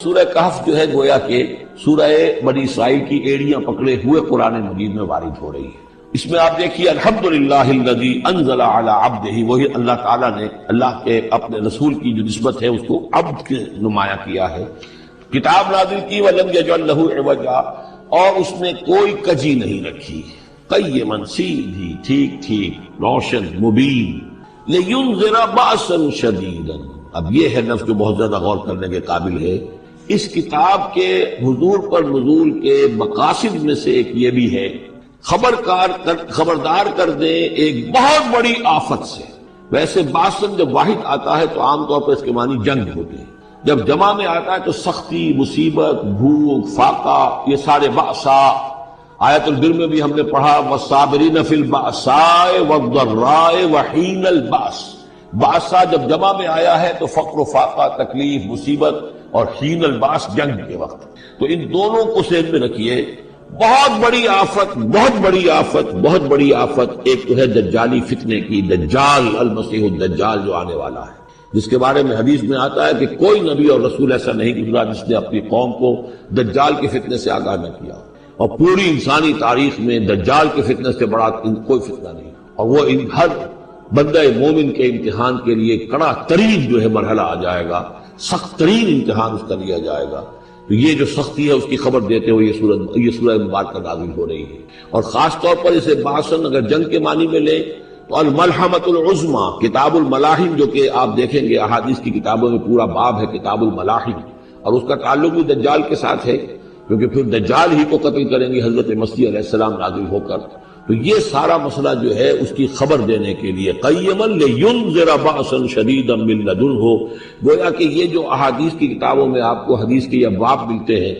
سورہ کہف جو ہے گویا کہ سورہ بنی اسرائیل کی ایڑیاں پکڑے ہوئے قرآن مجید میں وارد ہو رہی ہے۔ اس میں آپ دیکھیے الحمدللہ الذی انزل علی عبدہ، وہی اللہ تعالیٰ نے اللہ کے اپنے رسول کی جو نسبت ہے اس کو عبد کے نمایاں کیا ہے۔ کتاب نازل کی ولم یجعل لہ عوجا، اور اس نے کوئی کجی نہیں رکھی، قیما سیدھی ٹھیک ٹھیک روشن مبین، لینذر بأسا شدیدا۔ اب یہ ہے لفظ جو بہت زیادہ غور کرنے کے قابل ہے۔ اس کتاب کے حضور پر نزول کے مقاصد میں سے ایک یہ بھی ہے خبردار کر دیں ایک بہت بڑی آفت سے۔ ویسے باسن جب واحد آتا ہے تو عام طور پر اس کے معنی جنگ ہوتے ہیں، جب جمع میں آتا ہے تو سختی، مصیبت، بھوک، فاقہ، یہ سارے بأسا۔ آیت البر میں بھی ہم نے پڑھا والصابرین فی البأساء والضراء وحین البأس۔ بأسا جب جمع میں آیا ہے تو فقر و فاقہ، تکلیف، مصیبت، اور حین الباس جنگ کے وقت۔ تو ان دونوں کو ذہن میں رکھیے، بہت بڑی آفت، بہت بڑی آفت، بہت بڑی آفت ایک تو ہے دجالی فتنے کی، دجال المسیح الدجال جو آنے والا ہے، جس کے بارے میں حدیث میں آتا ہے کہ کوئی نبی اور رسول ایسا نہیں گزرا جس نے اپنی قوم کو دجال کے فتنے سے آگاہ نہ کیا، اور پوری انسانی تاریخ میں دجال کے فتنے سے بڑا کوئی فتنہ نہیں، اور وہ ہر بندہ مومن کے امتحان کے لیے کڑا ترین جو ہے مرحلہ آ جائے گا، سخت ترین امتحان اس کا لیا جائے گا۔ تو یہ جو سختی ہے اس کی خبر دیتے ہوئے یہ سورہ مبارکہ نازل ہو رہی ہے۔ اور خاص طور پر اسے باسن اگر جنگ کے معنی میں لیں تو الملحمۃ العظمیٰ، کتاب الملاحم، جو کہ آپ دیکھیں گے احادیث کی کتابوں میں پورا باب ہے کتاب الملاحم، اور اس کا تعلق بھی دجال کے ساتھ ہے، کیونکہ پھر دجال ہی کو قتل کریں گے حضرت مسیح علیہ السلام نازل ہو کر۔ تو یہ سارا مسئلہ جو ہے اس کی خبر دینے کے لیے قیما لینذر بأسا شدیدا من لدنہ، گویا کہ یہ جو احادیث کی کتابوں میں آپ کو حدیث کے ابواب ملتے ہیں،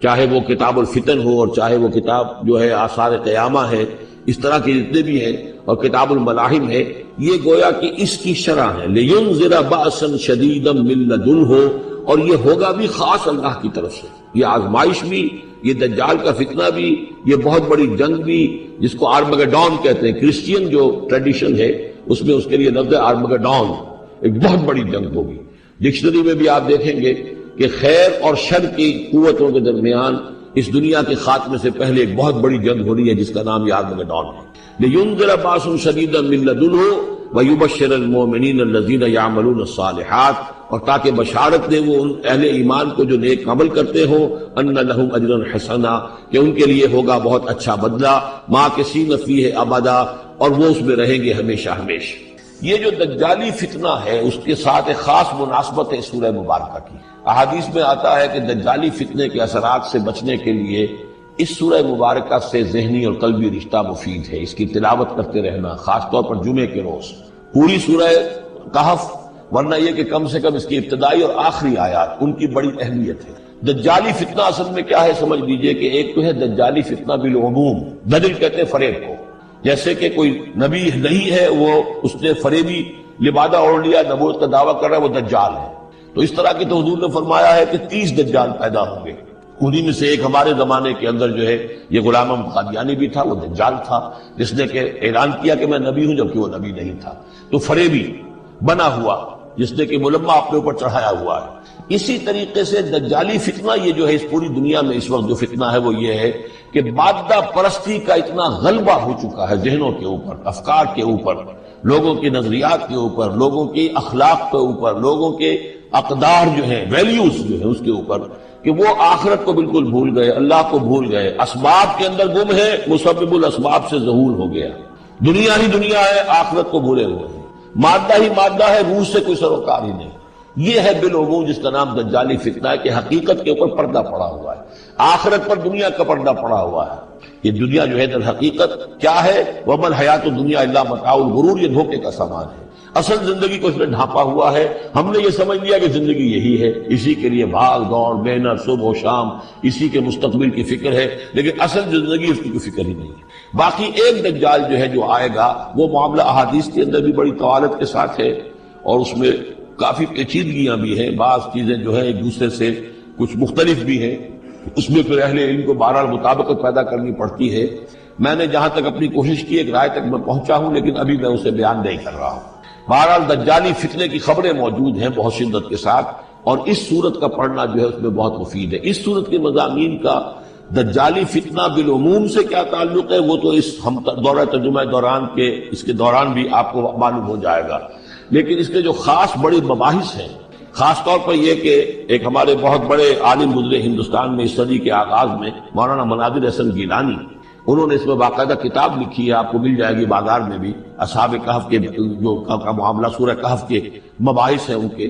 چاہے وہ کتاب الفتن ہو اور چاہے وہ کتاب جو ہے آثار قیامہ ہے، اس طرح کے جتنے بھی ہیں، اور کتاب الملاحم ہے، یہ گویا کہ اس کی شرح ہے لینذر بأسا شدیدا من لدنہ، اور یہ ہوگا بھی خاص اللہ کی طرف سے۔ یہ آزمائش بھی، یہ دجال کا فتنہ بھی، یہ بہت بڑی جنگ بھی، جس کو آرمگڈون کہتے ہیں، کرسچین جو ٹریڈیشن ہے اس میں اس کے لیے لفظ ہے آرمگڈون، ایک بہت بڑی جنگ ہوگی۔ ڈکشنری میں بھی آپ دیکھیں گے کہ خیر اور شر کی قوتوں کے درمیان اس دنیا کے خاتمے سے پہلے ایک بہت بڑی جنگ ہو رہی ہے جس کا نام یہ آرمگڈون ہے۔ لینذر بأسا شدیدا من لدنہ ویبشر المؤمنین الذین یعملون الصالحات، اور تاکہ بشارت دے وہ ان اہل ایمان کو جو نیک عمل کرتے ہوں، ان لہم اجرا حسنا، کہ ان کے لیے ہوگا بہت اچھا بدلہ، ماکثین فیہ ابدا، اور وہ اس میں رہیں گے ہمیشہ ہمیشہ۔ یہ جو دجالی فتنہ ہے اس کے ساتھ ایک خاص مناسبت ہے سورہ مبارکہ کی۔ احادیث میں آتا ہے کہ دجالی فتنے کے اثرات سے بچنے کے لیے اس سورہ مبارکہ سے ذہنی اور قلبی رشتہ مفید ہے، اس کی تلاوت کرتے رہنا، خاص طور پر جمعے کے روز پوری سورہ کہف، ورنہ یہ کہ کم سے کم اس کی ابتدائی اور آخری آیات ان کی بڑی اہمیت ہے۔ دجالی فتنہ اصل میں کیا ہے سمجھ لیجئے کہ ایک تو ہے دجالی فتنہ بالعموم، دجل کہتے ہیں فریب کو، جیسے کہ کوئی نبی نہیں ہے، وہ اس نے فریبی لبادہ اوڑھ لیا، نبوت کا دعویٰ کر رہا ہے، وہ دجال ہے۔ تو اس طرح کی تو حضور نے فرمایا ہے کہ 30 دجال پیدا ہوں گے، انہی میں سے ایک ہمارے زمانے کے اندر جو ہے یہ غلام احمد قادیانی بھی تھا، وہ دجال تھا جس نے کہ اعلان کیا کہ میں نبی ہوں جبکہ وہ نبی نہیں تھا۔ تو فریبی بنا ہوا جس نے کہ ملمہ اپنے اوپر چڑھایا ہوا ہے۔ اسی طریقے سے دجالی فتنہ یہ جو ہے اس پوری دنیا میں اس وقت جو فتنہ ہے وہ یہ ہے کہ مادہ پرستی کا اتنا غلبہ ہو چکا ہے ذہنوں کے اوپر، افکار کے اوپر، لوگوں کے نظریات کے اوپر، لوگوں کی اخلاق کے اوپر، لوگوں کے اقدار جو ہیں، ویلیوز جو ہیں اس کے اوپر، کہ وہ آخرت کو بالکل بھول گئے، اللہ کو بھول گئے، اسباب کے اندر گم ہے، مسبب الاسباب سے ظہور ہو گیا، دنیا ہی دنیا ہے، آخرت کو بھولے ہوئے ہیں، مادہ ہی مادہ ہے، روح سے کوئی سروکار ہی نہیں۔ یہ ہے بالعموم جس کا نام دجالی فتنہ ہے کہ حقیقت کے اوپر پردہ پڑا ہوا ہے، آخرت پر دنیا کا پردہ پڑا ہوا ہے۔ یہ دنیا جو ہے در حقیقت کیا ہے، وَمَا الْحَيَاةُ الدُّنْيَا إِلَّا مَتَاعُ الْغُرُورِ، یہ دھوکے کا سامان ہے۔ اصل زندگی کو اس نے ڈھانپا ہوا ہے، ہم نے یہ سمجھ لیا کہ زندگی یہی ہے، اسی کے لیے بھاگ دوڑ محنت صبح و شام، اسی کے مستقبل کی فکر ہے، لیکن اصل زندگی اس کی کوئی فکر ہی نہیں ہے۔ باقی ایک دجال جو ہے جو آئے گا وہ معاملہ احادیث کے اندر بھی بڑی طوالت کے ساتھ ہے، اور اس میں کافی پیچیدگیاں بھی ہیں، بعض چیزیں جو ہیں ایک دوسرے سے کچھ مختلف بھی ہیں، اس میں پھر اہل علم کو بہرحال مطابقت پیدا کرنی پڑتی ہے۔ میں نے جہاں تک اپنی کوشش کی ایک رائے تک میں پہنچا ہوں، لیکن ابھی میں اسے بیان نہیں کر رہا ہوں۔ بہرحال دجالی فتنے کی خبریں موجود ہیں بہت شدت کے ساتھ، اور اس صورت کا پڑھنا جو ہے اس میں بہت مفید ہے۔ اس صورت کے مضامین کا دجالی فتنہ بالعموم سے کیا تعلق ہے وہ تو اس ہم دورہ ترجمہ دوران کے اس کے دوران بھی آپ کو معلوم ہو جائے گا، لیکن اس کے جو خاص بڑی مباحث ہیں، خاص طور پر یہ کہ ایک ہمارے بہت بڑے عالم گزرے ہندوستان میں اس صدی کے آغاز میں مولانا مناظر حسن گیلانی، انہوں نے اس میں باقاعدہ کتاب لکھی ہے، آپ کو مل جائے گی بازار میں بھی، اصحاب کہف کے جو کا معاملہ سورہ کہف کے مباحث ہیں ان کے۔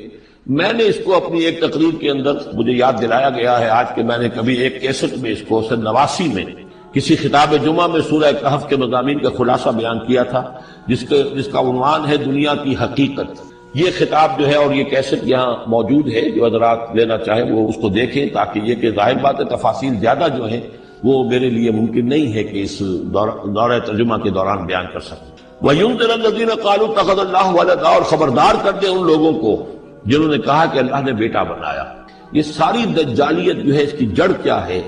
میں نے اس کو اپنی ایک تقریر کے اندر مجھے یاد دلایا گیا ہے آج کہ میں نے کبھی ایک کیسٹ میں اس کو سن 89 میں کسی خطاب جمعہ میں سورہ کہف کے مضامین کا خلاصہ بیان کیا تھا، جس کا عنوان ہے دنیا کی حقیقت۔ یہ خطاب جو ہے اور یہ کیسٹ یہاں موجود ہے، جو حضرات لینا چاہیں وہ اس کو دیکھیں، تاکہ یہ کہ ظاہر بات ہے تفاصیل زیادہ جو ہیں وہ میرے لیے ممکن نہیں ہے کہ اس دورہ ترجمہ کے دوران بیان کر سکوں۔ وَيُنذِرَ الَّذِينَ قَالُوا اتَّخَذَ اللَّهُ وَلَدًا، اور خبردار کر دیں ان لوگوں کو جنہوں نے کہا کہ اللہ نے بیٹا بنایا۔ یہ ساری دجالیت جو ہے اس کی جڑ کیا ہے؟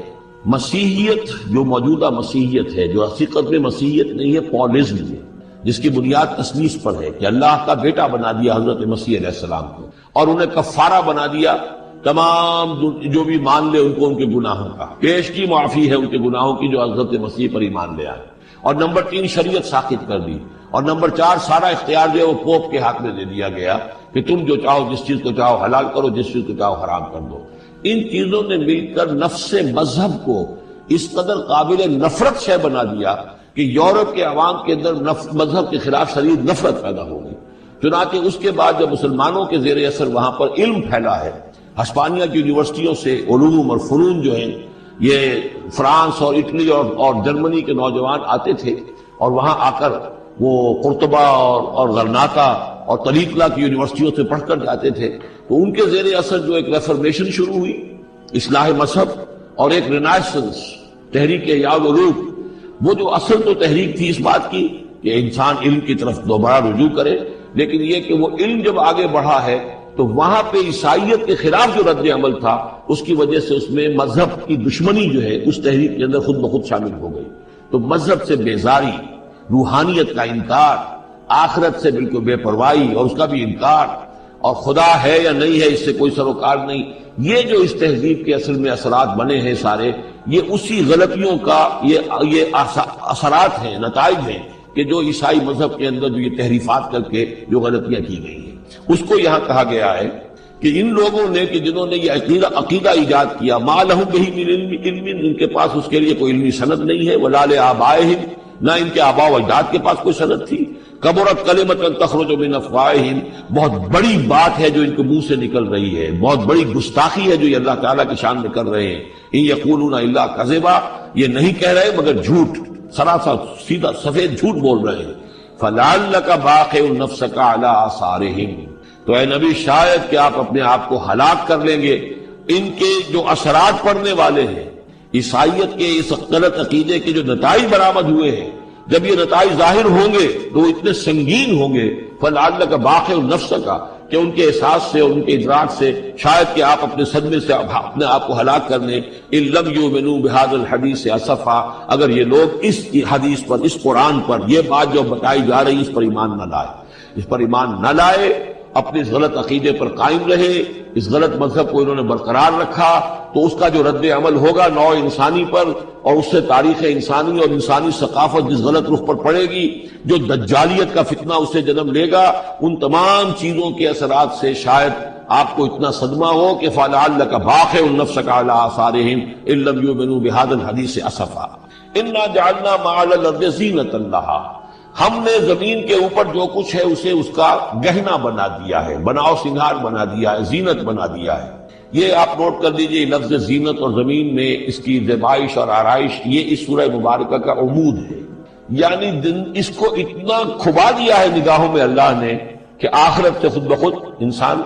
مسیحیت، جو موجودہ مسیحیت ہے، جو حقیقت میں مسیحیت نہیں ہے، پولزم ہے، جس کی بنیاد تثلیث پر ہے کہ اللہ کا بیٹا بنا دیا حضرت مسیح علیہ السلام کو، اور انہیں کفارہ بنا دیا تمام جو بھی مان لے ان کو ان کے گناہوں کا، پیش کی معافی ہے ان کے گناہوں کی جو حضرت مسیح پر ایمان لے آئے، اور نمبر 3 شریعت ساقط کر دی، اور نمبر 4 سارا اختیار جو ہے وہ پوپ کے ہاتھ میں دے دیا گیا کہ تم جو چاہو جس چیز کو چاہو حلال کرو، جس چیز کو چاہو حرام کر دو۔ ان چیزوں نے مل کر نفس مذہب کو اس قدر قابل نفرت شے بنا دیا کہ یورپ کے عوام کے اندر مذہب کے خلاف شدید نفرت پیدا ہو گئی۔ چنانچہ اس کے بعد جب مسلمانوں کے زیر اثر وہاں پر علم پھیلا ہے، ہسپانیہ کی یونیورسٹیوں سے علوم اور فنون جو ہیں یہ فرانس اور اٹلی اور جرمنی کے نوجوان آتے تھے، اور وہاں آ کر وہ قرطبہ اور غرناطہ اور طریقلہ کی یونیورسٹیوں سے پڑھ کر جاتے تھے، تو ان کے زیر اثر جو ایک ریفرمیشن شروع ہوئی، اصلاح مذہب، اور ایک رینائسنس، تحریک احیاء القلوب، وہ جو اصل تو تحریک تھی اس بات کی کہ انسان علم کی طرف دوبارہ رجوع کرے، لیکن یہ کہ وہ علم جب آگے بڑھا ہے تو وہاں پہ عیسائیت کے خلاف جو رد عمل تھا اس کی وجہ سے اس میں مذہب کی دشمنی جو ہے اس تحریک کے اندر خود بخود شامل ہو گئی۔ تو مذہب سے بیزاری، روحانیت کا انکار، آخرت سے بالکل بے پرواہی اور اس کا بھی انکار، اور خدا ہے یا نہیں ہے اس سے کوئی سروکار نہیں، یہ جو اس تہذیب کے اصل میں اثرات بنے ہیں سارے، یہ اسی غلطیوں کا یہ اثرات ہیں، نتائج ہیں کہ جو عیسائی مذہب کے اندر جو یہ تحریفات کر کے جو غلطیاں کی گئی ہیں، اس کو یہاں کہا گیا ہے کہ ان لوگوں نے کہ جنہوں نے یہ عقیدہ ایجاد کیا، ما لہم بہ من علم، ان کے پاس اس کے لیے کوئی علمی سند نہیں ہے، ولا لآبائہم، نہ ان کے آباء و اجداد کے پاس کوئی سند تھی، کبرت کلمۃ تخرج من افواہہم، بہت بڑی بات ہے جو ان کے منہ سے نکل رہی ہے، بہت بڑی گستاخی ہے جو یہ اللہ تعالیٰ کی شان میں کر رہے ہیں، ان یقولون الا کذبا، یہ نہیں کہہ رہے مگر جھوٹ، سراسر سیدھا سفید جھوٹ بول رہے ہیں، فلعلک باخع نفسک علی آثارہم، تو اے نبی شاید کہ آپ اپنے آپ کو ہلاک کر لیں گے ان کے جو اثرات پڑنے والے ہیں، عیسائیت کے اس غلط عقیدے کے جو نتائج برآمد ہوئے ہیں، جب یہ نتائج ظاہر ہوں گے تو اتنے سنگین ہوں گے، فلعلک باخع نفسک، کہ ان کے احساس سے اور ان کے ادراک سے شاید کہ آپ اپنے صدمے سے اپنے آپ کو ہلاک کر لیں، ان لم یؤمنوا بہذا الحدیث اسفا، اگر یہ لوگ اس حدیث پر، اس قرآن پر، یہ بات جو بتائی جا رہی اس پر ایمان نہ لائے، اس پر ایمان نہ لائے، اپنے اس غلط عقیدے پر قائم رہے، اس غلط مذہب کو انہوں نے برقرار رکھا، تو اس کا جو رد عمل ہوگا نوع انسانی پر، اور اس سے تاریخ انسانی اور انسانی ثقافت جس غلط رخ پر پڑے گی، جو دجالیت کا فتنہ اس سے جنم لے گا، ان تمام چیزوں کے اثرات سے شاید آپ کو اتنا صدمہ ہو کہ فلعلک باخع نفسک علی آثارہم ان لم یؤمنوا بہذا الحدیث اسفا، انا جعلنا ما علی الارض زینۃ لہا، ہم نے زمین کے اوپر جو کچھ ہے اسے اس کا گہنا بنا دیا ہے، بناؤ سنگھار بنا دیا ہے، زینت بنا دیا ہے۔ یہ آپ نوٹ کر دیجئے، لفظ زینت اور زمین میں اس کی زیبائش اور آرائش، یہ اس سورہ مبارکہ کا عمود ہے، یعنی اس کو اتنا کھبا دیا ہے نگاہوں میں اللہ نے کہ آخرت سے خود بخود انسان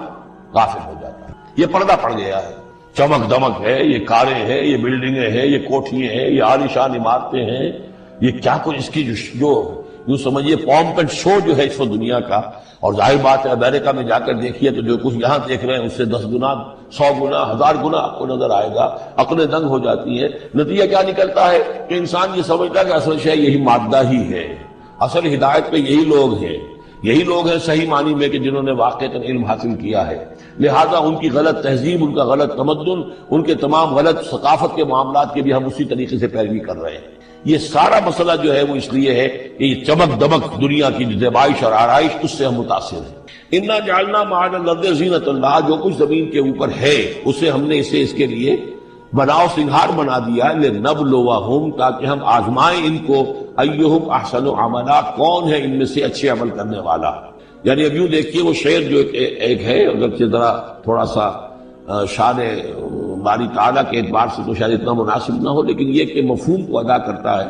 غافل ہو جاتا ہے۔ یہ پردہ پڑ گیا ہے، چمک دمک ہے، یہ کاریں ہیں، یہ بلڈنگیں ہیں، یہ کوٹھیاں ہیں، یہ عالیشان عمارتیں ہیں، یہ کیا کچھ اس کی جو یوں سمجھیے پومپ اینڈ شو جو ہے اس وقت دنیا کا، اور ظاہر بات ہے امریکہ میں جا کر دیکھیے تو جو کچھ یہاں دیکھ رہے ہیں اس سے 10 گنا 100 گنا 1000 گنا آپ کو نظر آئے گا، عقلیں دنگ ہو جاتی ہیں۔ نتیجہ کیا نکلتا ہے کہ انسان یہ سمجھتا ہے کہ اصل شے یہی مادہ ہی ہے، اصل ہدایت پہ یہی لوگ ہیں، یہی لوگ ہیں صحیح معنی میں کہ جنہوں نے واقعتاً علم حاصل کیا ہے، لہذا ان کی غلط تہذیب، ان کا غلط تمدن، ان کے تمام غلط ثقافت کے معاملات کے بھی ہم اسی طریقے سے پیروی کر رہے ہیں۔ یہ سارا مسئلہ جو ہے وہ اس لیے ہے کہ یہ چمک دمک دنیا کی زیبائش اور آرائش، اس سے ہم متاثر ہیں۔ انا جعلنا ما علی الارض زینۃ اللہ، جو کچھ زمین کے اوپر ہے اسے ہم نے اس کے لیے بناؤ سنگھار بنا دیا ہے، لنبلوہم، تاکہ ہم آزمائیں ان کو، ایہم احسن عملا، کون ہے ان میں سے اچھے عمل کرنے والا۔ یعنی اب یوں دیکھیے وہ شعر جو ایک ہے، اگرچہ ذرا تھوڑا سا شان باری تعالیٰ کے اعتبار سے تو شاید اتنا مناسب نہ ہو، لیکن یہ کہ مفہوم کو ادا کرتا ہے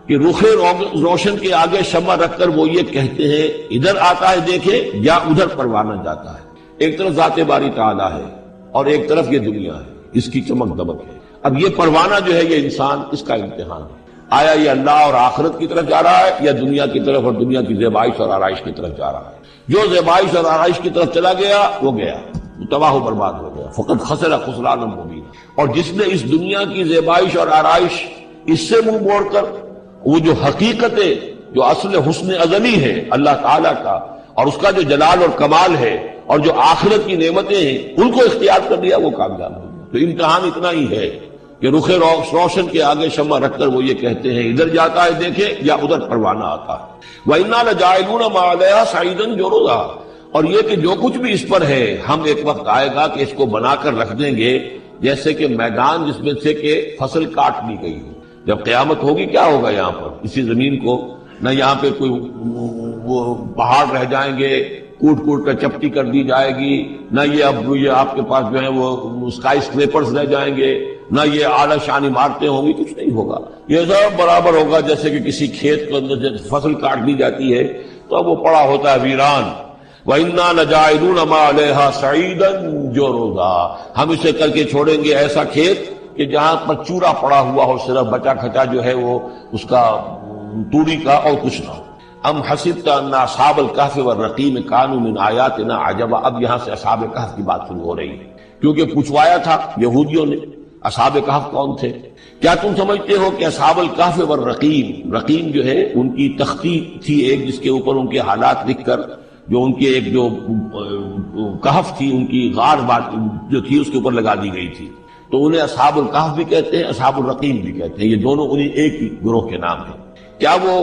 کہ رخ روشن کے آگے شمع رکھ کر وہ یہ کہتے ہیں ادھر آتا ہے دیکھے یا ادھر پروانہ جاتا ہے۔ ایک طرف ذات باری تعالیٰ ہے اور ایک طرف یہ دنیا ہے، اس کی چمک دمک ہے۔ اب یہ پروانہ جو ہے یہ انسان، اس کا امتحان ہے، آیا یہ اللہ اور آخرت کی طرف جا رہا ہے یا دنیا کی طرف اور دنیا کی زیبائش اور آرائش کی طرف جا رہا ہے۔ جو زیبائش اور آرائش کی طرف چلا گیا وہ گیا، تباہ و برباد ہو گیا، فقط خسر خسرانا مبینا۔ اور جس نے اس دنیا کی زیبائش اور آرائش اس سے منہ موڑ کر وہ جو حقیقت ہے، جو اصل حسن ازلی ہے اللہ تعالیٰ کا، اور اس کا جو جلال اور کمال ہے، اور جو آخرت کی نعمتیں ہیں، ان کو اختیار کر لیا، وہ کامیاب ہو گیا۔ تو امتحان اتنا ہی ہے کہ رخ روشن کے آگے شمع رکھ کر وہ یہ کہتے ہیں ادھر جاتا ہے دیکھے یا ادھر پروانہ آتا ہے۔ وَإِنَّا لَجَاعِلُونَ مَا عَلَيْهَا صَعِيدًا جُرُزًا، اور یہ کہ جو کچھ بھی اس پر ہے ہم ایک وقت آئے گا کہ اس کو بنا کر رکھ دیں گے جیسے کہ میدان جس میں سے کہ فصل کاٹ لی گئی ہو۔ جب قیامت ہوگی کیا ہوگا یہاں پر اسی زمین کو، نہ یہاں پہ کوئی وہ پہاڑ رہ جائیں گے کوٹ کوٹ کر چپٹی کر دی جائے گی، نہ یہ آپ کے پاس جو ہے وہ اسکائی اسکریپرز رہ جائیں گے، نہ یہ اعلیٰ شان عمارتیں ہوں گی، کچھ نہیں ہوگا۔ یہ سب برابر ہوگا جیسے کہ کسی کھیت کے اندر جب فصل کاٹ دی جاتی ہے تو اب وہ پڑا ہوتا ہے ویران۔ وَإِنَّا لَجَاعِلُونَ مَا عَلَيْهَا صَعِيدًا جُرُزًا، ہم اسے کر کے چھوڑیں گے ایسا کھیت کہ جہاں پر چورا پڑا ہوا ہو، صرف بچا کھچا جو ہے وہ اس کا توڑی کا اور کچھ نہ ہو۔ ام حسبت ان اصحاب الکہف والرقیم کانوا من آیاتنا عجبا، اب یہاں سے اصحاب کہف کی بات شروع ہو رہی ہے، کیونکہ پوچھوایا تھا یہودیوں نے اصحاب کہف کون تھے۔ کیا تم سمجھتے ہو کہ اصحاب الکہف والرقیم، رقیم جو ہے ان کی تختی تھی ایک جس کے اوپر ان کے حالات لکھ کر، جو ان کے ایک جو کہف تھی ان کی غار جو تھی اس کے اوپر لگا دی گئی تھی، تو انہیں اصحاب الکہف بھی کہتے ہیں، اصحاب الرقیم بھی کہتے ہیں، یہ دونوں انہیں ایک ہی گروہ کے نام ہیں۔ کیا وہ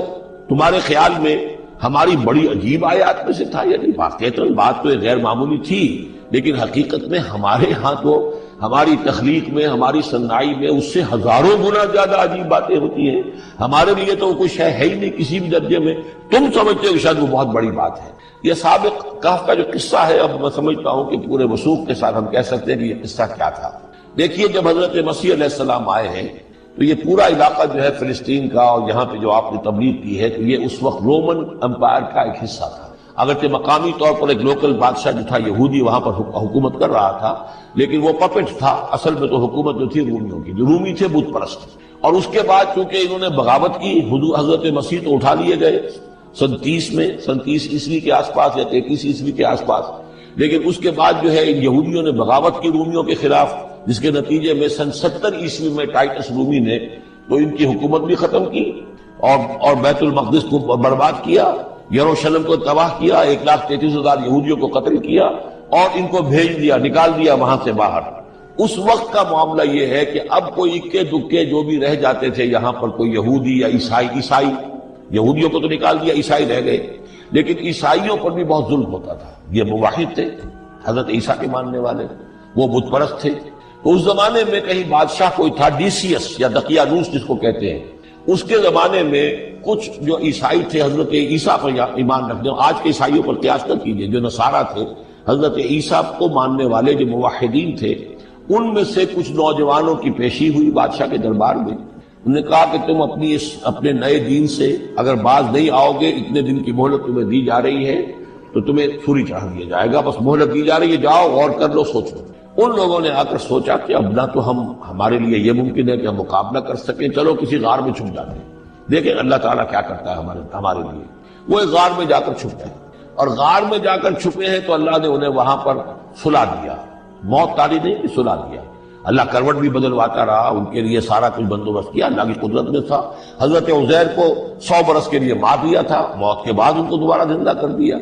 تمہارے خیال میں ہماری بڑی عجیب آیات میں سے تھا؟ یعنی واقعتاً بات تو غیر معمولی تھی، لیکن حقیقت میں ہمارے ہاں تو ہماری تخلیق میں، ہماری صنائی میں اس سے ہزاروں گنا زیادہ عجیب باتیں ہوتی ہیں، ہمارے لیے تو کچھ ہے ہی نہیں کسی بھی درجے میں، تم سمجھتے ہو شاید وہ بہت بڑی بات ہے۔ یہ سابق کہف کا جو قصہ ہے، اب میں سمجھتا ہوں کہ پورے وثوق کے ساتھ ہم کہہ سکتے ہیں کہ یہ قصہ کیا تھا۔ دیکھیے جب حضرت مسیح علیہ السلام آئے ہیں تو یہ پورا علاقہ جو ہے فلسطین کا اور یہاں پہ جو آپ نے تبلیغ کی ہے، تو یہ اس وقت رومن امپائر کا ایک حصہ تھا۔ اگرچہ مقامی طور پر ایک لوکل بادشاہ جو تھا یہودی وہاں پر حکومت کر رہا تھا، لیکن وہ پپٹ تھا، اصل میں تو حکومت جو تھی رومیوں کی، جو رومی تھے بت پرست۔ اور اس کے بعد چونکہ انہوں نے بغاوت کی، حضرت مسیح تو اٹھا لیے گئے سن 30 عیسوی کے آس پاس یا 33 عیسوی کے آس پاس، لیکن اس کے بعد جو ہے ان یہودیوں نے بغاوت کی رومیوں کے خلاف، جس کے نتیجے میں سن 70 عیسوی میں ٹائٹس رومی نے تو ان کی حکومت بھی ختم کی اور بیت المقدس کو برباد کیا، یروشلم کو تباہ کیا، 1,33,000 یہودیوں کو قتل کیا اور ان کو بھیج دیا، نکال دیا وہاں سے باہر۔ اس وقت کا معاملہ یہ ہے کہ اب کوئی اکے دکے جو بھی رہ جاتے تھے یہاں پر، کوئی یہودی یا عیسائی، یہودیوں کو تو نکال دیا، عیسائی رہ گئے، لیکن عیسائیوں پر بھی بہت ظلم ہوتا تھا۔ یہ موحد تھے، حضرت عیسیٰ کے ماننے والے، وہ بت پرست تھے۔ تو اس زمانے میں کہیں بادشاہ کوئی تھا ڈیسیس یا دقیانوس جس کو کہتے ہیں، اس کے زمانے میں کچھ جو عیسائی تھے حضرت عیسیٰ پر ایمان رکھتے ہیں، آج کے عیسائیوں پر قیاس نہ کیجیے، جو نصارہ تھے حضرت عیسیٰ کو ماننے والے جو موحدین تھے، ان میں سے کچھ نوجوانوں کی پیشی ہوئی بادشاہ کے دربار میں۔ انہوں نے کہا کہ تم اپنے نئے دین سے اگر باز نہیں آؤ گے، اتنے دن کی مہلت تمہیں دی جا رہی ہے تو تمہیں سوری چڑھا دیا جائے گا، بس مہلت دی جا رہی ہے، جاؤ غور کر لو، سوچو۔ ان لوگوں نے آ کر سوچا کہ اب نہ تو ہمارے لیے یہ ممکن ہے کہ ہم مقابلہ کر سکیں، چلو کسی غار میں چھپ جاتے ہیں، دیکھیں اللہ تعالیٰ کیا کرتا ہے ہمارے لیے۔ وہ ایک غار میں جا کر چھپ گئے، اور غار میں جا کر چھپے ہیں تو اللہ نے انہیں وہاں پر سلا دیا، موت تاری نہیں، سلا دیا۔ اللہ کروٹ بھی بدلواتا رہا، ان کے لیے سارا کچھ بندوبست کیا، اللہ کی قدرت میں تھا۔ حضرت عزیر کو 100 برس کے لیے مار دیا تھا، موت کے بعد ان کو دوبارہ زندہ کر دیا۔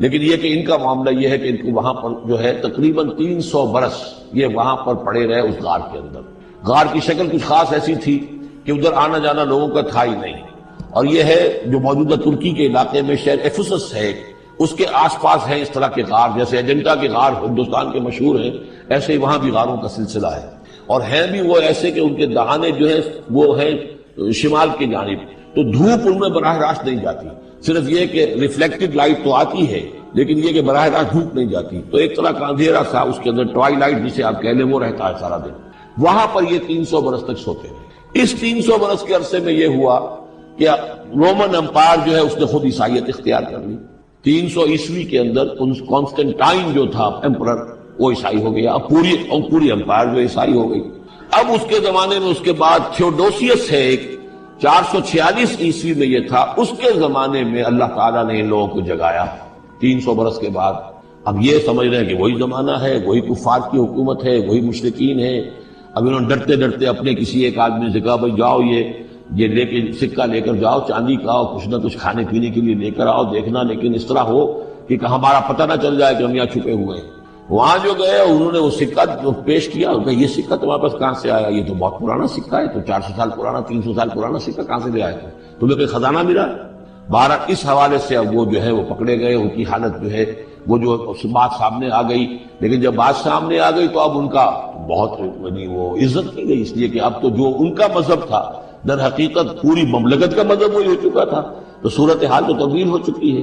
لیکن یہ کہ ان کا معاملہ یہ ہے کہ ان کو وہاں پر جو ہے تقریباً 300 برس یہ وہاں پر پڑے رہے اس غار کے اندر۔ غار کی شکل کچھ خاص ایسی تھی کہ ادھر آنا جانا لوگوں کا تھا ہی نہیں، اور یہ ہے جو موجودہ ترکی کے علاقے میں شہر ایفسس ہے، اس کے آس پاس ہیں اس طرح کے غار، جیسے ایجنٹا کے غار ہندوستان کے مشہور ہیں، ایسے ہی وہاں بھی غاروں کا سلسلہ ہے، اور ہیں بھی وہ ایسے کہ ان کے دہانے جو ہیں وہ ہیں شمال کی جانب، تو دھوپ ان میں براہ راست نہیں جاتی، صرف یہ کہ ریفلیکٹڈ لائٹ تو آتی ہے لیکن یہ کہ براہ راست دھوپ نہیں جاتی، تو ایک طرح کا اندھیرا سا اس کے اندر ٹوائی لائٹ جسے آپ کہہ لیں وہ رہتا ہے سارا دن۔ وہاں پر یہ 300 برس تک سوتے ہیں۔ اس 300 برس کے عرصے میں یہ ہوا کہ رومن امپائر جو ہے اس نے خود عیسائیت اختیار کر لی۔ 300 عیسوی کے اندر کانسٹنٹائن جو تھا ایمپرر وہ عیسائی ہو گیا، اب پوری امپائر جو عیسائی ہو گئی۔ اب اس کے زمانے میں اس کے بعد تھیوڈوسیس ہے ایک، 446 عیسوی میں یہ تھا، اس کے زمانے میں اللہ تعالیٰ نے ان لوگوں کو جگایا 300 برس کے بعد۔ اب یہ سمجھ رہے ہیں کہ وہی زمانہ ہے، وہی کفار کی حکومت ہے، وہی مشرکین ہے۔ اب انہوں نے ڈرتے ڈرتے اپنے کسی ایک آدمی سے کہا بھائی جاؤ یہ لے کے سکہ لے کر جاؤ چاندی کا، اور کچھ نہ کچھ کھانے پینے کے لیے لے کر آؤ، دیکھنا لیکن اس طرح ہو کہ ہمارا پتہ نہ چل جائے کہ ہم یہاں چھپے ہوئے ہیں۔ وہاں جو گئے انہوں نے وہ سکہ جو پیش کیا، کہ یہ سکہ تمہارے پاس کہاں سے آیا؟ یہ تو بہت پرانا سکہ ہے، تو 400 سال پرانا، 300 سال پرانا سکہ کہاں سے لے آئے تمہیں کوئی خزانہ ملا؟ بہرحال اس حوالے سے اب وہ جو ہے وہ پکڑے گئے، ان کی حالت جو ہے وہ جو بات سامنے آ گئی، لیکن جب بات سامنے آ گئی تو اب ان کا بہت وہ عزت کی گئی، اس لیے کہ اب تو جو ان کا مذہب تھا در حقیقت پوری مملکت کا مذہب وہی ہو چکا تھا، تو صورتحال تو تبدیل ہو چکی ہے۔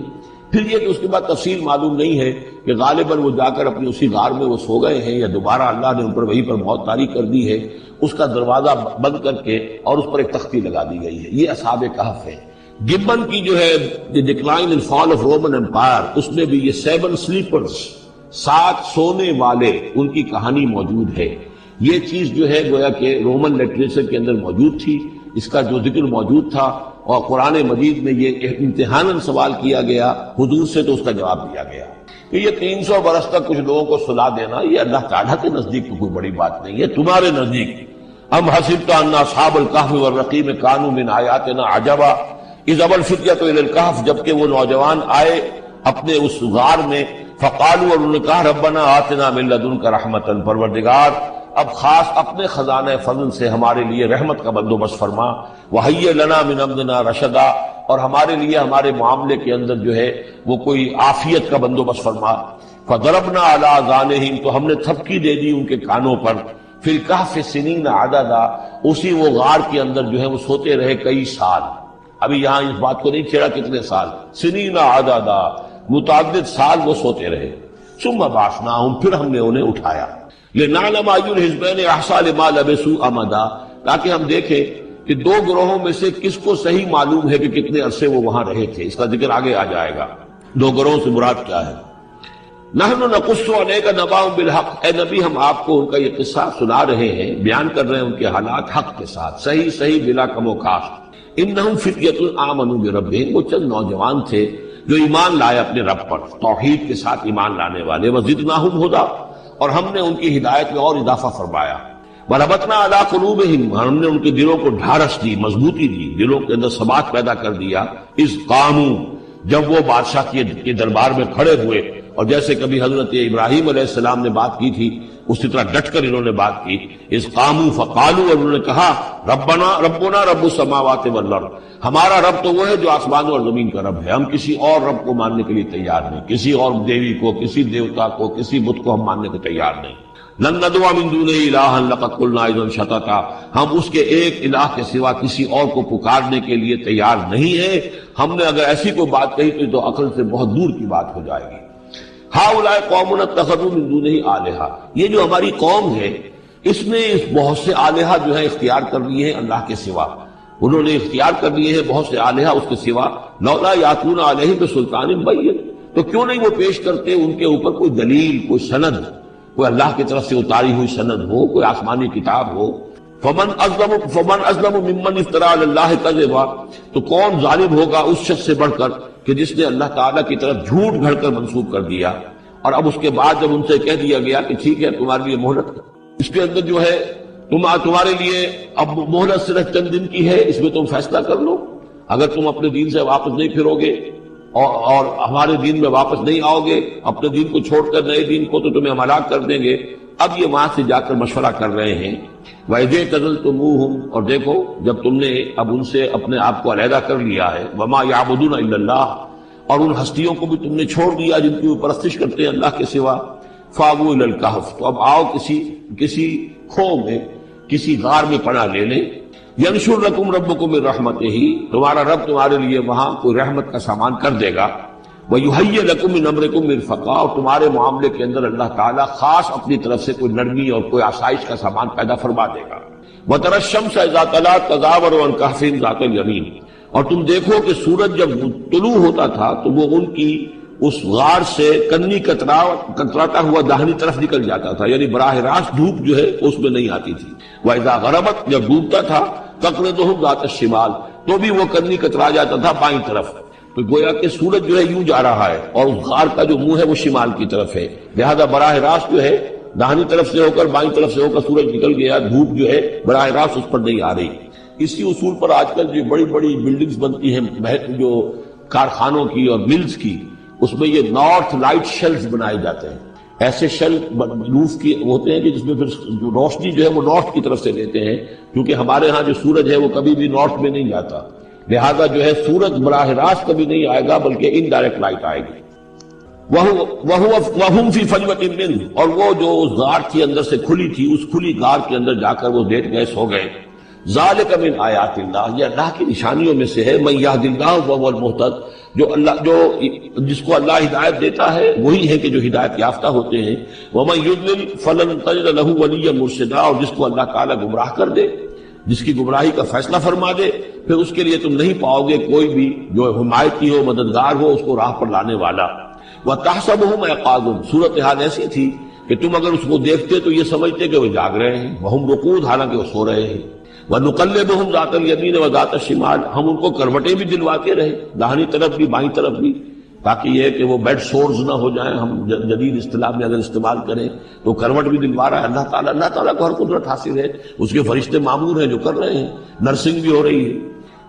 پھر یہ کہ اس کے بعد تفصیل معلوم نہیں ہے کہ غالباً وہ جا کر اپنی اسی غار میں وہ سو گئے ہیں یا دوبارہ اللہ نے ان پر وہیں پر موت طاری کر دی ہے، اس کا دروازہ بند کر کے اور اس پر ایک تختی لگا دی گئی ہے۔ یہ اصحاب کہف ہے۔ گبن کی جو ہے the decline and fall of Roman empire, اس میں بھی یہ 7 سلیپرز، 7 سونے والے، ان کی کہانی موجود ہے۔ یہ چیز جو ہے گویا کہ رومن لٹریچر کے اندر موجود تھی، اس کا جو ذکر موجود تھا، اور قرآن مجید میں یہ امتحاناً سوال کیا گیا حضور سے، تو اس کا جواب دیا گیا کہ یہ 300 برس تک کچھ لوگوں کو سلا دینا یہ اللہ تعالیٰ کے نزدیک تو کوئی بڑی بات نہیں ہے، تمہارے نزدیک ام حسبت ان اصحاب الکہف والرقیم کانوا من آیاتنا عجبا اذ ابى الفتية الى الكهف، جبکہ وہ نوجوان آئے اپنے اس غار میں، فقالوا، اور انہوں نے کہا ربنا آتنا من لدنک رحمتا، پروردگار اب خاص اپنے خزانہ فضل سے ہمارے لیے رحمت کا بندوبست فرما، وہیئ لنا من امرنا رشدا، اور ہمارے لیے ہمارے معاملے کے اندر جو ہے وہ کوئی عافیت کا بندوبست فرما، فضربنا علی اذانہم، تو ہم نے تھپکی دے دی ان کے کانوں پر، فی الکہف سنین عددا، اسی وہ غار کے اندر جو ہے وہ سوتے رہے کئی سال۔ ابھی یہاں اس بات کو نہیں چھیڑا کتنے سال، سنین عددا، متعدد سال وہ سوتے رہے۔ ثم بعثناہم، پھر ہم نے انہیں اٹھایا، لنعلم ای الحزبین احصیٰ لما لبثوا امدا، تاکہ ہم دیکھیں کہ 2 گروہوں میں سے کس کو صحیح معلوم ہے کہ کتنے عرصے وہ وہاں رہے تھے۔ اس کا ذکر آگے آ جائے گا 2 گروہوں سے مراد کیا ہے۔ نحن نقص علیک نبأهم بالحق، اے نبی ہم آپ کو ان کا یہ قصہ سنا رہے ہیں، بیان کر رہے ہیں ان کے حالات حق کے ساتھ، صحیح بلا کم و کاست۔ انہم فتیۃ آمنوا بربہم، وہ چند نوجوان تھے جو ایمان لائے اپنے رب پر، توحید کے ساتھ ایمان لانے والے، وزدناہم ھدی، اور ہم نے ان کی ہدایت میں اور اضافہ فرمایا، وربطنا علی قلوبہم، ہم نے ان کے دلوں کو ڈھارس دی، مضبوطی دی، دلوں کے اندر ثبات پیدا کر دیا، اذ قاموا، جب وہ بادشاہ کے دربار میں کھڑے ہوئے، اور جیسے کبھی حضرت ابراہیم علیہ السلام نے بات کی تھی اسی طرح ڈٹ کر انہوں نے بات کی، اذ قاموا فقالوا، اور انہوں نے کہا ربنا رب السماوات والارض، ہمارا رب تو وہ ہے جو آسمانوں اور زمین کا رب ہے، ہم کسی اور رب کو ماننے کے لیے تیار نہیں، کسی اور دیوی کو، کسی دیوتا کو، کسی بت کو ہم ماننے کو تیار نہیں۔ لن ندعو من دونہ الہا لقد قلنا اذا شططا، ہم اس کے ایک الہ کے سوا کسی اور کو پکارنے کے لیے تیار نہیں ہے، ہم نے اگر ایسی کوئی بات کہی تو عقل سے بہت دور کی بات ہو جائے گی۔ ہؤلاء قوم اتخذوا من دونہ آلہہ، یہ جو ہماری قوم ہے اس نے بہت سے آلہہ جو ہے اختیار کر لیے ہیں اللہ کے سوا، انہوں نے اختیار کر لیے ہیں بہت سے آلہہ اس کے سوا، لولا یاتون علیہم بسلطان بین، تو کیوں نہیں وہ پیش کرتے ان کے اوپر کوئی دلیل، کوئی سند، کوئی اللہ کی طرف سے اتاری ہوئی سند ہو، کوئی آسمانی کتاب ہو۔ فمن اظلم ممن افترى علی اللہ کذبا، تو کون ظالم ہوگا اس شخص سے بڑھ کر کہ جس نے اللہ تعالیٰ کی طرف جھوٹ گھڑ کر منسوب کر دیا، اور اب اس کے بعد جب ان سے کہہ دیا گیا کہ ٹھیک ہے تمہارے لیے مہلت ہے، اس کے اندر جو ہے تمہارے لیے اب مہلت صرف چند دن کی ہے، اس میں تم فیصلہ کر لو، اگر تم اپنے دین سے واپس نہیں پھرو گے اور ہمارے دین میں واپس نہیں آؤ گے، اپنے دین کو چھوڑ کر نئے دین کو، تو تمہیں ہم ہلاک کر دیں گے۔ اب یہ وہاں سے جا کر مشورہ کر رہے ہیں۔ وَإِذْ اعْتَزَلْتُمُوهُمْ، اور دیکھو جب تم نے اب ان سے اپنے آپ کو علیحدہ کر لیا ہے، وَمَا يَعْبُدُونَ إِلَّا اللَّهَ، اور ان ہستیوں کو بھی تم نے چھوڑ دیا جن کی وہ پرستش کرتے ہیں اللہ کے سوا، فَآوُوا إِلَى الْكَهْفِ، تو اب آؤ کسی کھو میں، کسی غار میں پناہ لے لیں۔ يَنشُرْ لَكُمْ رَبُّكُم مِّن رَحْمَتِهِ، تمہارا رب تمہارے لیے وہاں کوئی رحمت کا سامان کر دے گا۔ وَيُهَيِّئْ لَكُم مِّنْ أَمْرِكُم مِّرْفَقًا، اور تمہارے معاملے کے اندر اللہ تعالیٰ خاص اپنی طرف سے کوئی نرمی اور کوئی آسائش کا سامان پیدا فرما دے گا۔ وَتَرَى الشَّمْسَ إِذَا طَلَعَت تَزَاوَرُ عَنْ كَهْفِهِمْ ذَاتَ الْيَمِينِ، اور تم دیکھو کہ سورج جب طلوع ہوتا تھا تو وہ ان کی اس غار سے کنی کتراتا ہوا داہنی طرف نکل جاتا تھا، یعنی براہ راست دھوپ جو ہے اس میں نہیں آتی تھی۔ وَإِذَا غَرَبَتْ، جب ڈوبتا تھا، تَقْرِضُهُمْ ذَاتَ الشِّمَالِ، تو بھی وہ کنی کترا جاتا تھا بائیں طرف۔ تو گویا کہ سورج جو ہے یوں جا رہا ہے اور اس غار کا جو منہ ہے وہ شمال کی طرف ہے، لہذا براہ راست جو ہے داہنی طرف سے ہو کر بائیں طرف سے ہو کر سورج نکل گیا، دھوپ جو ہے براہ راست اس پر نہیں آ رہی۔ اسی اصول پر آج کل جو بڑی بڑی بلڈنگز بنتی ہیں جو کارخانوں کی اور ملز کی، اس میں یہ نارتھ لائٹ شیلز بنائے جاتے ہیں۔ ایسے شیل روف کی ہوتے ہیں کہ جس میں پھر جو روشنی جو ہے وہ نارتھ کی طرف سے لیتے ہیں، کیونکہ ہمارے ہاں جو سورج ہے وہ کبھی بھی نارتھ میں نہیں جاتا، لہذا جو ہے سورج براہ راست کبھی نہیں آئے گا بلکہ انڈائریکٹ لائٹ آئے گی۔ وَهُمْ فِي فَجْوَةٍ مِّنْهُ، اور وہ جو اس غار کی اندر سے کھلی تھی، اس کھلی غار کے اندر جا کر وہ لیٹ گئے، سو گئے۔ ذَلِكَ مِنْ آیَاتِ اللَّهِ، یہ اللہ کی نشانیوں میں سے ہے۔ مَن يَهْدِ اللَّهُ فَهُوَ الْمُهْتَدِ، جس کو اللہ ہدایت دیتا ہے وہی ہے کہ جو ہدایت یافتہ ہوتے ہیں۔ وَمَن يُضْلِلْ فَلَن تَجِدَ لَهُ وَلِيًّا مُرْشِدًا، اور جس کو اللہ تعالیٰ گمراہ کر دے، جس کی گمراہی کا فیصلہ فرما دے، پھر اس کے لیے تم نہیں پاؤ گے کوئی بھی جو حمایتی ہو، مددگار ہو، اس کو راہ پر لانے والا۔ وَتَحْسَبُهُمْ أَيْقَاظًا، صورتحال ایسی تھی کہ تم اگر اس کو دیکھتے تو یہ سمجھتے کہ وہ جاگ رہے ہیں، وَهُمْ رُقُودٌ، حالانکہ وہ سو رہے ہیں۔ وَنُقَلِّبُهُمْ ذَاتَ الْيَمِينِ وَذَاتَ الشِّمَالِ، ہم ان کو کروٹیں بھی دلواتے رہے، داہنی طرف بھی بائیں طرف بھی، تاکہ یہ کہ وہ بیڈ سورز نہ ہو جائیں، ہم جدید اصطلاح میں اگر استعمال کریں تو کروٹ بھی دلوا رہا ہے اللہ تعالیٰ۔ اللہ تعالیٰ کو ہر قدرت حاصل ہے، اس کے فرشتے معمور ہیں جو کر رہے ہیں، نرسنگ بھی ہو رہی ہے۔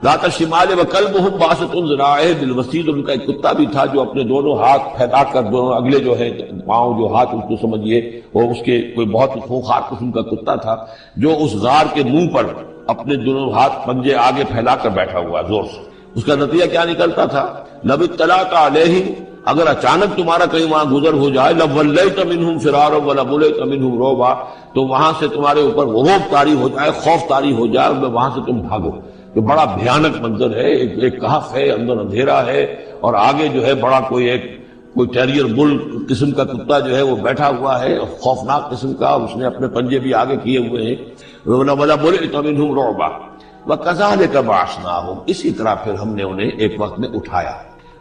ذات الشمال وکلبہم باسط ذراعیہ بالوسیط، ان کا ایک کتا بھی تھا جو اپنے دونوں ہاتھ پھیلا کر، دونوں اگلے جو ہے پاؤں جو ہاتھ اس کو سمجھیے، وہ اس کے کوئی بہت خونخوار قسم کا کتا تھا جو اس غار کے منہ پر اپنے دونوں ہاتھ پنجے آگے پھیلا کر بیٹھا ہوا زور سے۔ اس کا نتیجہ کیا نکلتا تھا؟ لَوِ اطَّلَعْتَ عَلَيْهِمْ، اگر اچانک تمہارا کہیں وہاں گزر ہو جائے، لَوَلَّيْتَ مِنْهُمْ فِرَارًا وَلَمُلِئْتَ مِنْهُمْ رُعْبًا، تو وہاں سے تمہارے اوپر رعب طاری ہو جائے، خوف طاری ہو جائے، اور وہاں سے تم بھاگو۔ تو بڑا بھیانک منظر ہے، ایک کہف ہے، اندر اندھیرا ہے، اور آگے جو ہے بڑا کوئی ٹیریئر بل قسم کا کتا جو ہے وہ بیٹھا ہوا ہے، خوفناک قسم کا، اس نے اپنے پنجے بھی آگے کیے ہوئے ہیں۔ وَلَمُلِئْتَ مِنْهُمْ رُعْبًا وَكَذَلِكَ بَعَثْنَاهُمْ، اسی طرح پھر ہم نے انہیں ایک وقت میں اٹھایا،